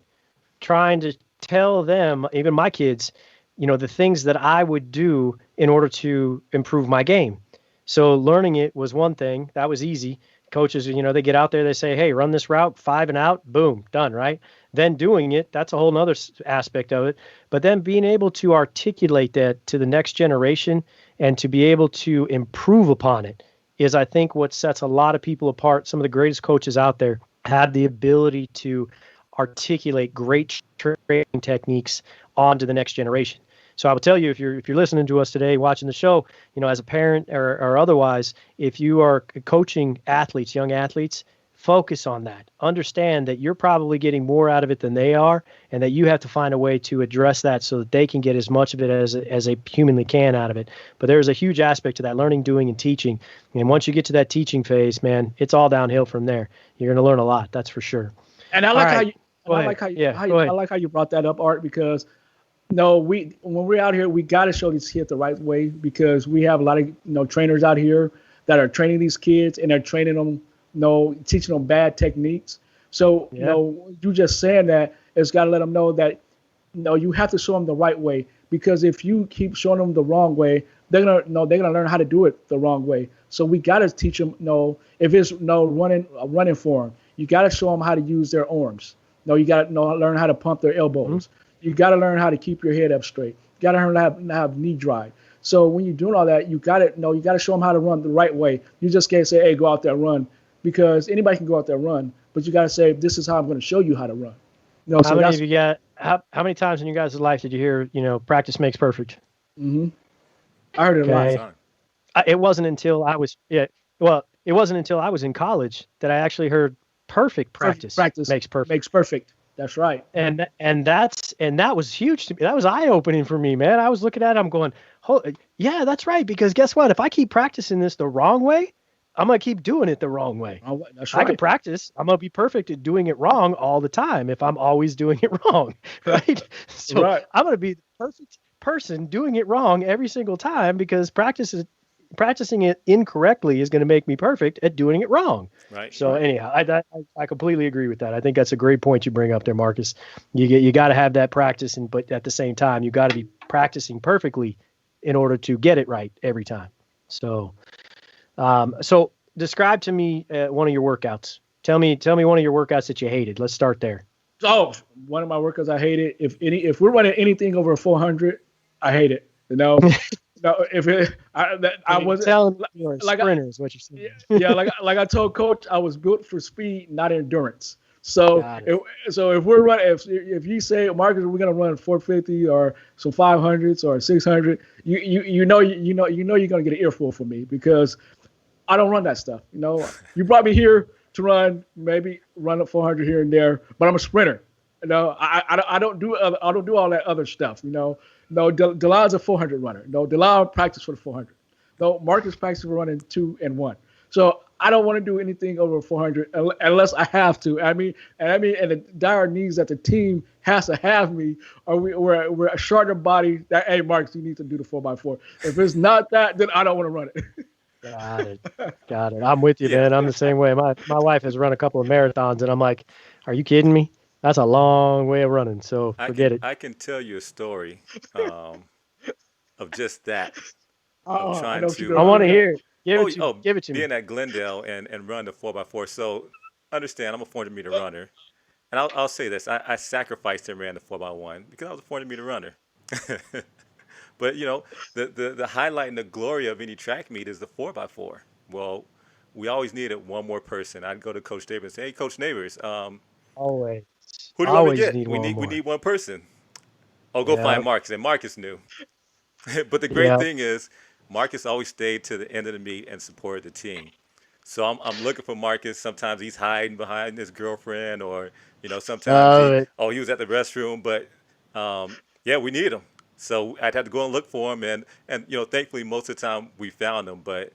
trying to tell them, even my kids, the things that I would do in order to improve my game. So learning it was one thing that was easy. Coaches, they get out there, they say, hey, run this route, 5 and out, boom, done, right? Then doing it, that's a whole nother aspect of it. But then being able to articulate that to the next generation and to be able to improve upon it is, I think, what sets a lot of people apart. Some of the greatest coaches out there have the ability to articulate great training techniques onto the next generation. So I will tell you, if you're listening to us today, watching the show, as a parent or otherwise, if you are coaching athletes, young athletes, focus on that. Understand that you're probably getting more out of it than they are, and that you have to find a way to address that so that they can get as much of it as they humanly can out of it. But there's a huge aspect to that: learning, doing, and teaching. And once you get to that teaching phase, man, it's all downhill from there. You're going to learn a lot, that's for sure. And I All like right. how you. Go I ahead. like how you, Yeah, how go you, I ahead. like how you brought that up, Art, because no, when we're out here, we got to show these kids the right way, because we have a lot of trainers out here that are training these kids, and they're training them, teaching them bad techniques. So Yeah. you just saying that, it's got to let them know that you have to show them the right way, because if you keep showing them the wrong way, they're gonna learn how to do it the wrong way. So we got to teach them. If it's running for them, you got to show them how to use their arms. No, you got to learn how to pump their elbows. You got to learn how to keep your head up straight. You got to learn how to have knee drive. So when you're doing all that, you got to show them how to run the right way. You just can't say, "Hey, go out there and run," because anybody can go out there and run. But you got to say, "This is how I'm going to show you how to run." How So many that's of you got? How many times in your guys' life did you hear, practice makes perfect? I heard it a All the lot. Okay. time. It wasn't until I was it wasn't until I was in college that I actually heard perfect Perfect practice practice makes perfect. makes perfect. That's right. And that was huge to me. That was eye opening for me, man. I was looking at it, I'm going, yeah, that's right. Because guess what? If I keep practicing this the wrong way, I'm gonna keep doing it the wrong way. That's I can right. practice. I'm gonna be perfect at doing it wrong all the time if I'm always doing it wrong, right? So Right. I'm gonna be the perfect person doing it wrong every single time, because practicing it incorrectly is going to make me perfect at doing it wrong. Right. So Right. anyhow, I completely agree with that. I think that's a great point you bring up there, Marcus. You got to have that practice, but at the same time, you got to be practicing perfectly in order to get it right every time. So describe to me one of your workouts. Tell me one of your workouts that you hated. Let's start there. Oh, one of my workouts I hate it. If we're running anything over 400, I hate it. No, if it, I You're wasn't telling me you're a like sprinter is what you're yeah, saying. yeah, like I told Coach, I was built for speed, not endurance. So Got it. if we're running, if you say, Marcus, we're gonna run 450 or some 500s or 600, you're gonna get an earful from me, because I don't run that stuff. You brought me here to maybe run up 400 here and there, but I'm a sprinter. I don't do all that other stuff. No, Delon's a 400 runner. No, Delon practice for the 400. No, Marcus practice for running 2 and 1. So I don't want to do anything over 400 unless I have to. And the dire needs that the team has to have me, or we're a shorter body. That, hey, Marcus, you need to do the 4x4. If it's not that, then I don't want to run it. Got it. Got it. I'm with you, Yeah. man. I'm the same way. My wife has run a couple of marathons, and I'm like, are you kidding me? That's a long way of running. So I can forget it. I can tell you a story um, of just that, of I trying know what you're I to gonna want to do. hear it. Give it to me. Give it to me. being at Glendale and run the 4x4. So understand, I'm a 400-meter runner, and I'll say this: I sacrificed and ran the 4x1 because I was a 400-meter runner. But the highlight and the glory of any track meet is the 4x4. Well, we always needed one more person. I'd go to Coach Neighbors and say, "Hey, Coach Neighbors, Always. who do you want me to Always get? need We one need we more. need one person. Oh, go Yeah. find Marcus." And Marcus knew. But the great Yeah. thing is, Marcus always stayed to the end of the meet and supported the team. So I'm looking for Marcus. Sometimes he's hiding behind his girlfriend, or sometimes Love it. he was at the restroom. But yeah, we need him. So I'd have to go and look for him, and thankfully most of the time we found him. But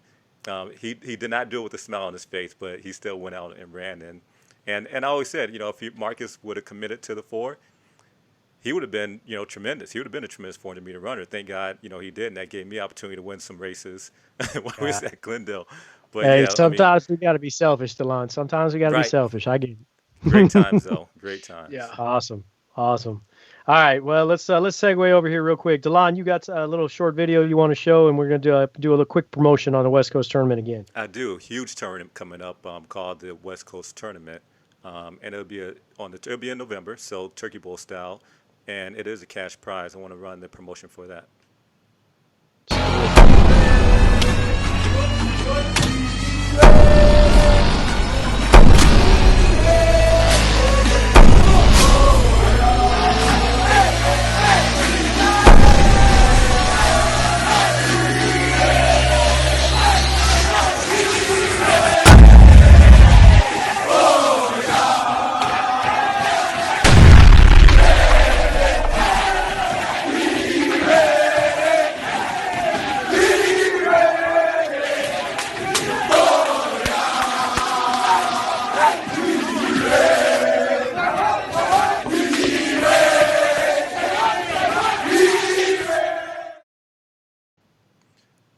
he did not do it with a smile on his face, but he still went out and ran. And I always said, if Marcus would have committed to the four, he would have been, tremendous. He would have been a tremendous 400-meter runner. Thank God, he did, and that gave me opportunity to win some races while he was Yeah. at Glendale. But Hey, yeah, I mean, sometimes we got to be selfish, Delon. Sometimes we got to be right. selfish. I get Great it. times though. Great Yeah. times. Awesome. Awesome. All right. Well, let's segue over here real quick. Delon, you got a little short video you want to show, and we're going to do a little quick promotion on the West Coast tournament again. I do. Huge tournament coming up called the West Coast Tournament, and it'll be in November, so Turkey Bowl style, and it is a cash prize. I want to run the promotion for that.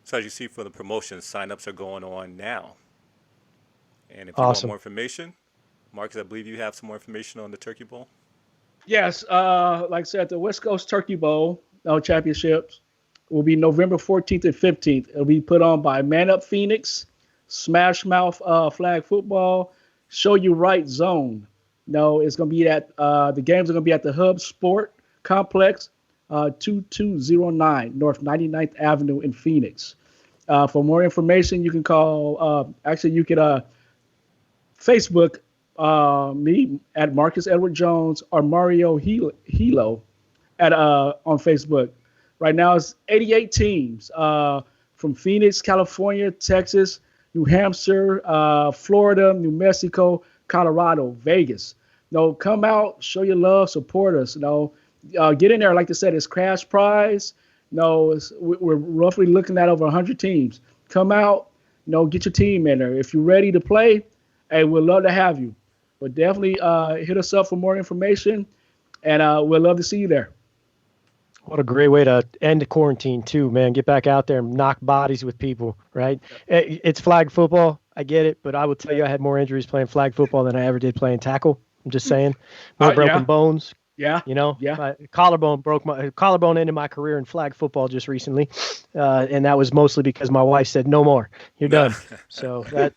So as you see for the promotion, sign-ups are going on now. And if you want Awesome. more information, Marcus, I believe you have some more information on the Turkey Bowl. Yes. Like I said, the West Coast Turkey Bowl championships will be November 14th and 15th. It'll be put on by Man Up Phoenix, Smash Mouth Flag Football, Show You Right Zone. No, it's going to be the games are going to be at the Hub Sport Complex, 2209 North 99th Avenue in Phoenix. For more information, you can call, you could Facebook me at Marcus Edward Jones or Mario Hilo on Facebook. Right now, it's 88 teams from Phoenix, California, Texas, New Hampshire, Florida, New Mexico, Colorado, Vegas. Come out, show your love, support us. Get in there. Like I said, it's cash prize. We're roughly looking at over 100 teams. Come out, get your team in there. If you're ready to play, hey, we'd love to have you. But definitely hit us up for more information, and we'd love to see you there. What a great way to end the quarantine, too, man. Get back out there and knock bodies with people, right? It's flag football. I get it. But I will tell you, I had more injuries playing flag football than I ever did playing tackle. I'm just saying. More broken bones. Yeah. Yeah. My collarbone ended my career in flag football just recently. And that was mostly because my wife said, no more, you're done. So that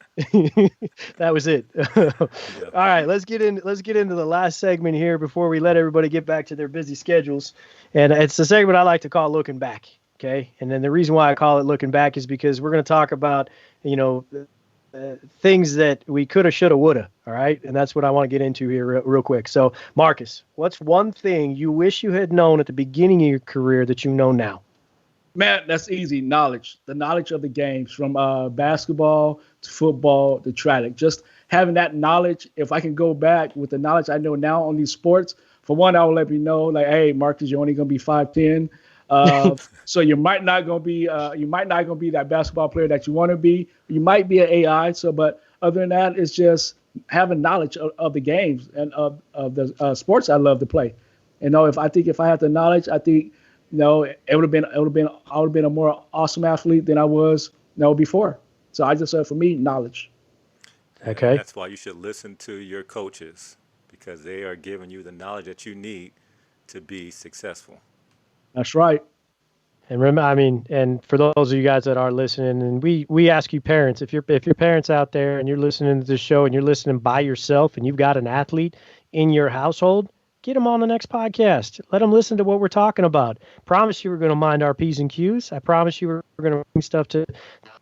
was it. All right, let's get into the last segment here before we let everybody get back to their busy schedules. And it's the segment I like to call Looking Back. Okay. And then the reason why I call it Looking Back is because we're going to talk about, things that we coulda, shoulda, woulda. All right. And that's what I want to get into here real quick. So, Marcus, what's one thing you wish you had known at the beginning of your career that you know now? Man, that's easy. Knowledge. The knowledge of the games from basketball to football to track. Just having that knowledge. If I can go back with the knowledge I know now on these sports, for one, I will let me know, like, hey, Marcus, you're only going to be 5'10". So you might not gonna be that basketball player that you want to be. You might be an AI. But other than that, it's just having knowledge of the games and of the sports I love to play. If I had the knowledge, I think I would have been a more awesome athlete than I was before. So I just said, for me, knowledge. Okay. And that's why you should listen to your coaches, because they are giving you the knowledge that you need to be successful. That's right. And remember, and for those of you guys that are listening, and we ask you parents, if your parents out there and you're listening to this show and you're listening by yourself and you've got an athlete in your household, get them on the next podcast. Let them listen to what we're talking about. Promise you we're going to mind our P's and Q's. I promise you we're going to bring stuff to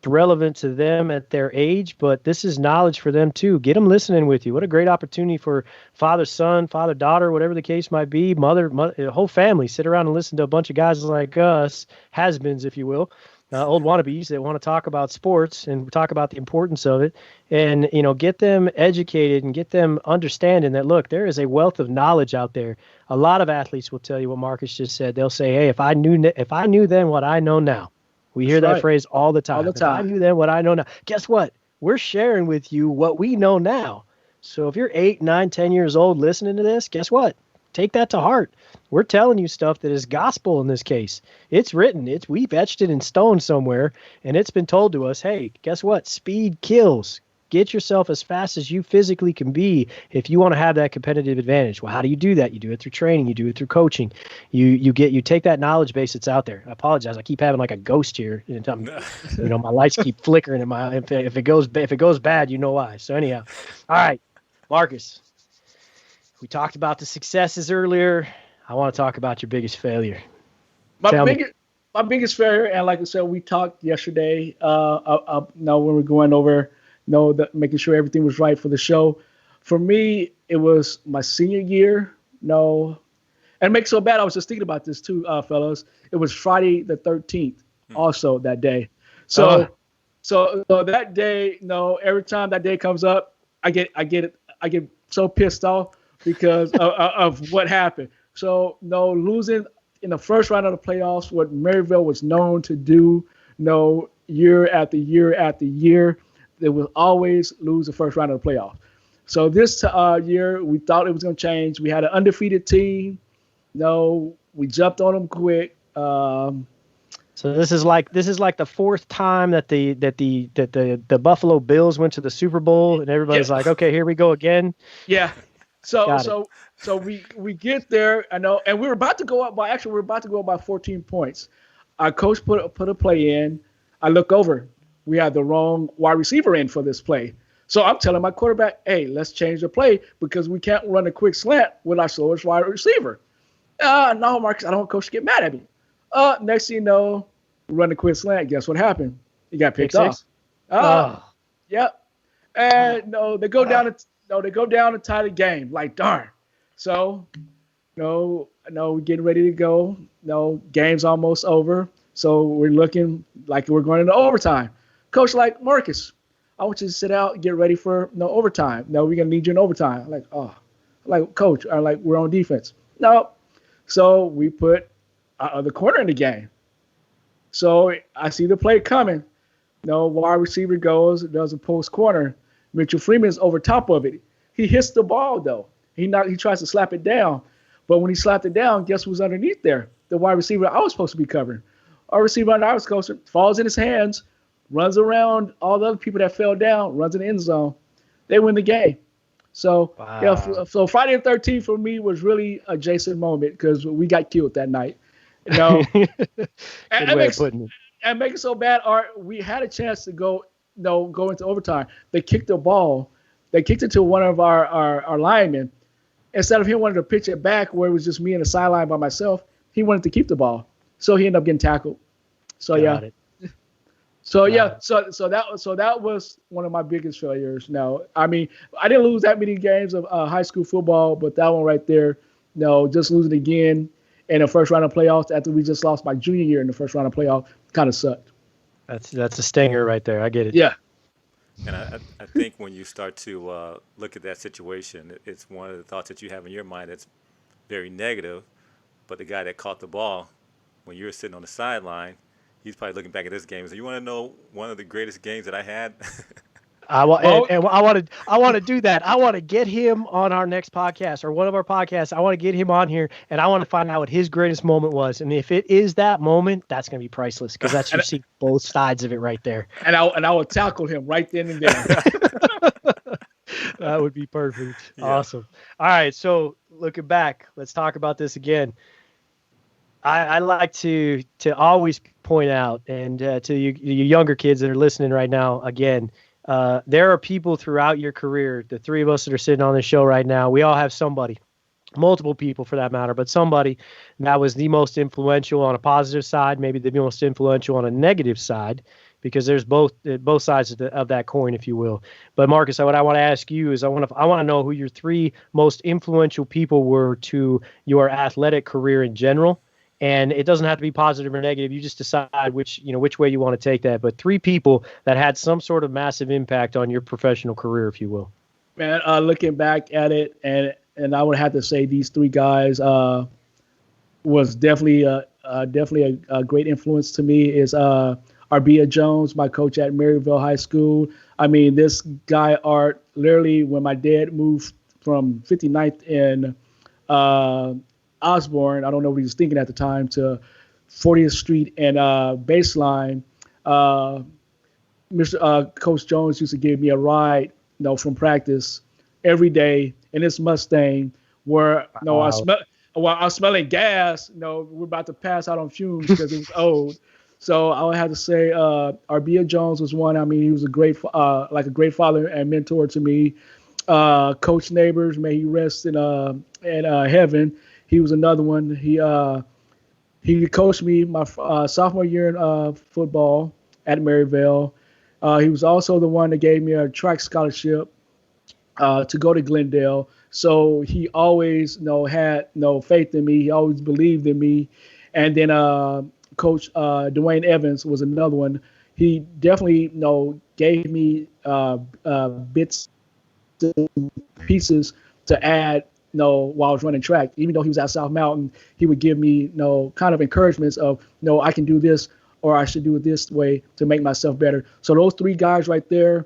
relevant to them at their age, but this is knowledge for them too. Get them listening with you. What a great opportunity for father, son, father, daughter, whatever the case might be, mother, the whole family, sit around and listen to a bunch of guys like us, has-beens, if you will. Old wannabes that want to talk about sports and talk about the importance of it, and get them educated and get them understanding that, look, there is a wealth of knowledge out there. A lot of athletes will tell you what Marcus just said. They'll say, hey, if I knew then what I know now. We hear that phrase all the time. All the time. If I knew then what I know now. Guess what? We're sharing with you what we know now. So if you're 8, 9, 10 years old listening to this, guess what? take that to heart. We're telling you stuff that is gospel in this case. It's written. We've etched it in stone somewhere, and it's been told to us, hey, guess what? Speed kills. Get yourself as fast as you physically can be if you want to have that competitive advantage. Well, how do you do that? You do it through training. You do it through coaching. You take that knowledge base that's out there. I apologize. I keep having like a ghost here. And my lights keep flickering. And if it goes bad, you know why. So anyhow, all right, Marcus. We talked about the successes earlier. I want to talk about your biggest failure. My biggest failure, and like I said, we talked yesterday. When we're going over. Making sure everything was right for the show. For me, it was my senior year. And it makes so bad. I was just thinking about this too, fellas. It was Friday the 13th, also that day. So that day, every time that day comes up, I get so pissed off because of what happened. So losing in the first round of the playoffs, what Maryville was known to do, year after year after year. They will always lose the first round of the playoffs. So this year, we thought it was going to change. We had an undefeated team. We jumped on them quick. So this is like the fourth time that the Buffalo Bills went to the Super Bowl, and everybody's like, okay, here we go again. Yeah. So we get there, and we were about to go up by 14 points. Our coach put a play in. I look over. We had the wrong wide receiver in for this play. So I'm telling my quarterback, hey, let's change the play because we can't run a quick slant with our slowest wide receiver. No, Marcus, I don't want coach to get mad at me. Next thing you know, we run a quick slant. Guess what happened? He got picked off. Yep. And they go down and tie the game. Like, darn. So, we're getting ready to go. Game's almost over. So we're looking like we're going into overtime. Coach, like, Marcus, I want you to sit out and get ready for overtime. No, we're going to need you in overtime. Coach, we're on defense. No. So we put the corner in the game. So I see the play coming. Wide receiver does a post corner. Mitchell Freeman's over top of it. He hits the ball, though. He tries to slap it down. But when he slapped it down, guess who's underneath there? The wide receiver I was supposed to be covering. Our receiver on our coach falls in his hands, runs around all the other people that fell down, runs in the end zone. They win the game. So, wow. So Friday the 13th for me was really a Jason moment because we got killed that night. Good way of putting it. And make it so bad, we had a chance to go into overtime. They kicked the ball. They kicked it to one of our linemen. Instead of him wanting to pitch it back where it was just me on the sideline by myself, he wanted to keep the ball. So he ended up getting tackled. So Got it. So that was one of my biggest failures. Now, I mean, I didn't lose that many games of high school football, but that one right there, just losing again in the first round of playoffs after we just lost my junior year in the first round of playoffs kind of sucked. That's a stinger right there. I get it. Yeah. And I think when you start to look at that situation, it's one of the thoughts that you have in your mind that's very negative. But the guy that caught the ball, when you were sitting on the sideline, he's probably looking back at this game and say, you want to know one of the greatest games that I had? I want to do that. I want to get him on our next podcast or one of our podcasts. I want to get him on here and I want to find out what his greatest moment was. And if it is that moment, that's going to be priceless because that's you see both sides of it right there. And I will tackle him right then and there. That would be perfect. Yeah. Awesome. All right. So looking back, let's talk about this again. I like to always point out, and to you younger kids that are listening right now, again, there are people throughout your career, the three of us that are sitting on this show right now, we all have somebody, multiple people for that matter, but somebody that was the most influential on a positive side, maybe the most influential on a negative side, because there's both sides of that coin, if you will. But Marcus, what I want to ask you is I want to know who your three most influential people were to your athletic career in general. And it doesn't have to be positive or negative. You just decide which way you want to take that. But three people that had some sort of massive impact on your professional career, if you will. Man, looking back at it, and I would have to say these three guys was definitely a great influence to me. Is Arbia Jones, my coach at Maryville High School. I mean, this guy Art, literally when my dad moved from 59th in uh, Osborne. I don't know what he was thinking at the time, to 40th Street and Baseline. Uh, Mr. Coach Jones used to give me a ride, from practice every day in this Mustang, where Wow. while I was smelling gas. We're about to pass out on fumes because it was old. So I would have to say, Arbia Jones was one. I mean, he was like a great father and mentor to me. Coach Neighbors, may he rest in heaven. He was another one. He coached me my sophomore year in football at Maryville. He was also the one that gave me a track scholarship to go to Glendale. So he always, had faith in me. He always believed in me. And then Coach Dwayne Evans was another one. He definitely, gave me bits and pieces to add, while I was running track. Even though he was at South Mountain, he would give me, kind of encouragements of, I can do this, or I should do it this way to make myself better. So those three guys right there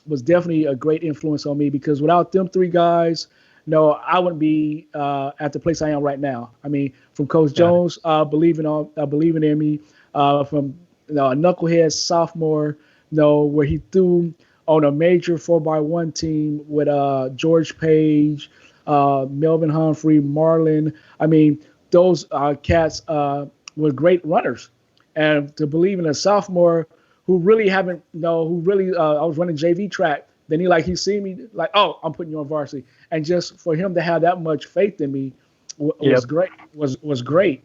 was definitely a great influence on me, because without them three guys, I wouldn't be at the place I am right now. I mean, from Coach Got it. Jones believing in me, from a knucklehead sophomore, where he threw on a major 4x1 team with George Page, Melvin Humphrey, Marlon. I mean, those cats were great runners. And to believe in a sophomore who really haven't, who really, I was running JV track. Then he seen me like, oh, I'm putting you on varsity. And just for him to have that much faith in me was Yep. great, was great.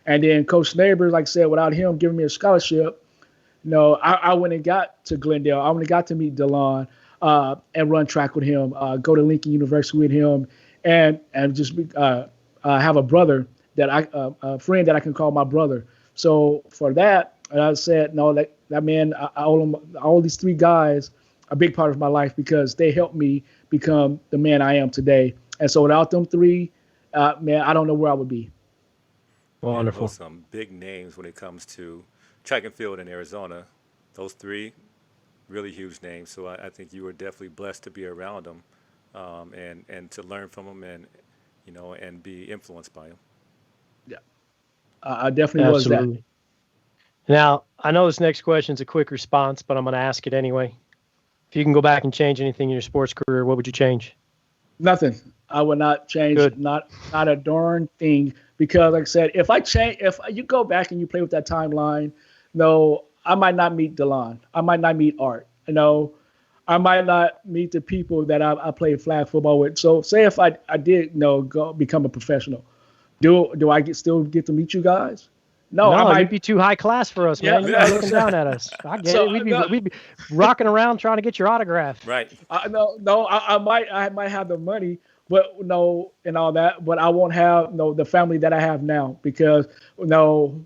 And then Coach Neighbors, like I said, without him giving me a scholarship, I went and got to Glendale. I went and got to meet DeLon and run track with him, go to Lincoln University with him, and just have a brother a friend that I can call my brother. So for that, I said, no, that man, I owe him, all these three guys, a big part of my life, because they helped me become the man I am today. And so without them three, man, I don't know where I would be. Man, those Wonderful. some big names when it comes to track and field in Arizona. Those three really huge names. So I think you were definitely blessed to be around them, and to learn from them, and and be influenced by them. Yeah, I definitely was that. Absolutely. Now, I know this next question is a quick response, but I'm going to ask it anyway. If you can go back and change anything in your sports career, what would you change? Nothing. I would not change, Good. not a darn thing, because like I said, if you go back and you play with that timeline, no, I might not meet Delon. I might not meet Art. I might not meet the people that I play flag football with. So say if I did, go become a professional, do I still get to meet you guys? No, I No, you'd might. be too high class for us, Yeah. man. You'd be looking down at us. I get So it. We'd be no, we'd be rocking around trying to get your autograph. Right. no, I might have the money, but no, and all that, but I won't have the family that I have now, because no,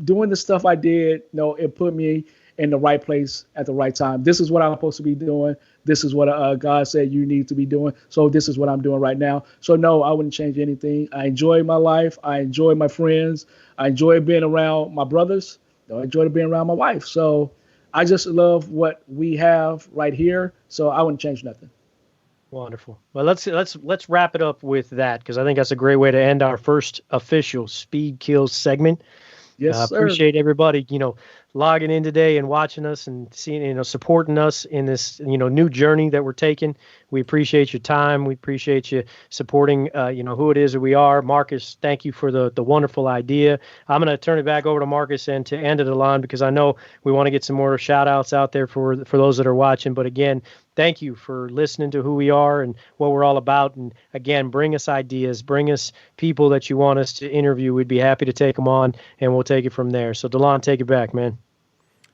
doing the stuff I did, it put me in the right place at the right time. This is what I'm supposed to be doing. This is what God said you need to be doing. So this is what I'm doing right now. So no, I wouldn't change anything. I enjoy my life. I enjoy my friends. I enjoy being around my brothers. I enjoy being around my wife. So I just love what we have right here. So I wouldn't change nothing. Wonderful. Well, let's wrap it up with that, because I think that's a great way to end our first official Speed Kills segment. Yes, sir. Appreciate everybody, logging in today and watching us and seeing, supporting us in this, new journey that we're taking. We appreciate your time. We appreciate you supporting, who it is that we are. Marcus, thank you for the wonderful idea. I'm going to turn it back over to Marcus and to end of the line, because I know we want to get some more shout outs out there for those that are watching. But again, thank you for listening to who we are and what we're all about. And again, bring us ideas, bring us people that you want us to interview. We'd be happy to take them on, and we'll take it from there. So, DeLon, take it back, man.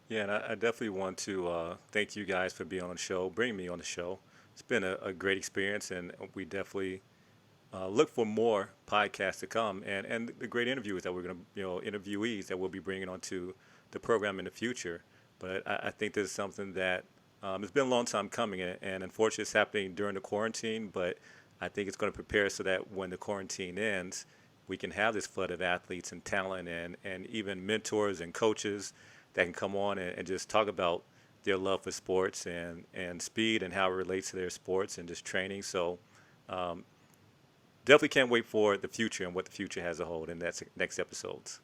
Yeah, and I definitely want to thank you guys for being on the show, bringing me on the show. It's been a great experience, and we definitely look for more podcasts to come, and the great interviews that we're going to, interviewees that we'll be bringing onto the program in the future. But I think this is something that it's been a long time coming, and unfortunately it's happening during the quarantine, but I think it's going to prepare us so that when the quarantine ends, we can have this flood of athletes and talent, and even mentors and coaches that can come on and just talk about their love for sports and speed and how it relates to their sports and just training. So definitely can't wait for the future and what the future has to hold in that next episodes.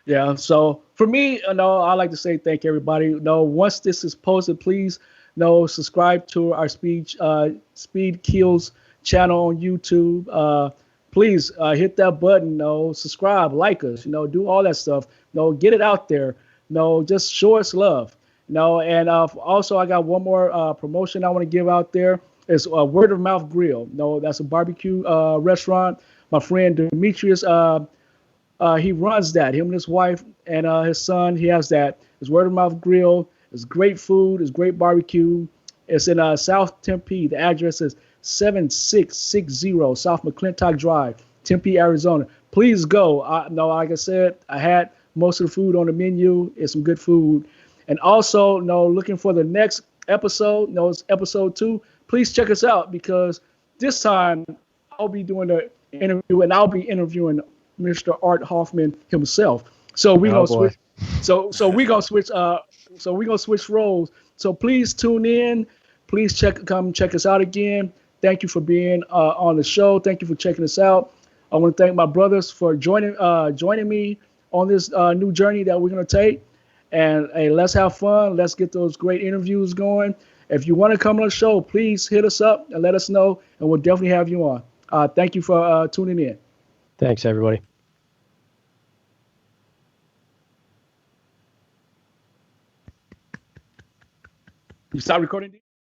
Yeah. So for me, I like to say thank everybody. Once this is posted, please, subscribe to our Speed Kills channel on YouTube. Please hit that button. Subscribe, like us. Do all that stuff. Get it out there. Just show us love. And also I got one more promotion I want to give out there. It's a Word of Mouth Grill. That's a barbecue restaurant. My friend Demetrius. He runs that. Him and his wife and his son. He has that. It's Word of Mouth Grill. It's great food. It's great barbecue. It's in South Tempe. The address is 7660 South McClintock Drive, Tempe, Arizona. Please go. No, like I said, I had most of the food on the menu. It's some good food. And also, looking for the next episode. It's episode 2. Please check us out because this time I'll be doing the interview and I'll be interviewing Mr. Art Hoffman himself. So we gonna switch. So we gonna switch. So we gonna switch roles. So please tune in. Please come check us out again. Thank you for being on the show. Thank you for checking us out. I want to thank my brothers for joining me on this new journey that we're gonna take. And hey, let's have fun. Let's get those great interviews going. If you want to come on the show, please hit us up and let us know, and we'll definitely have you on. Thank you for tuning in. Thanks, everybody. You stop recording?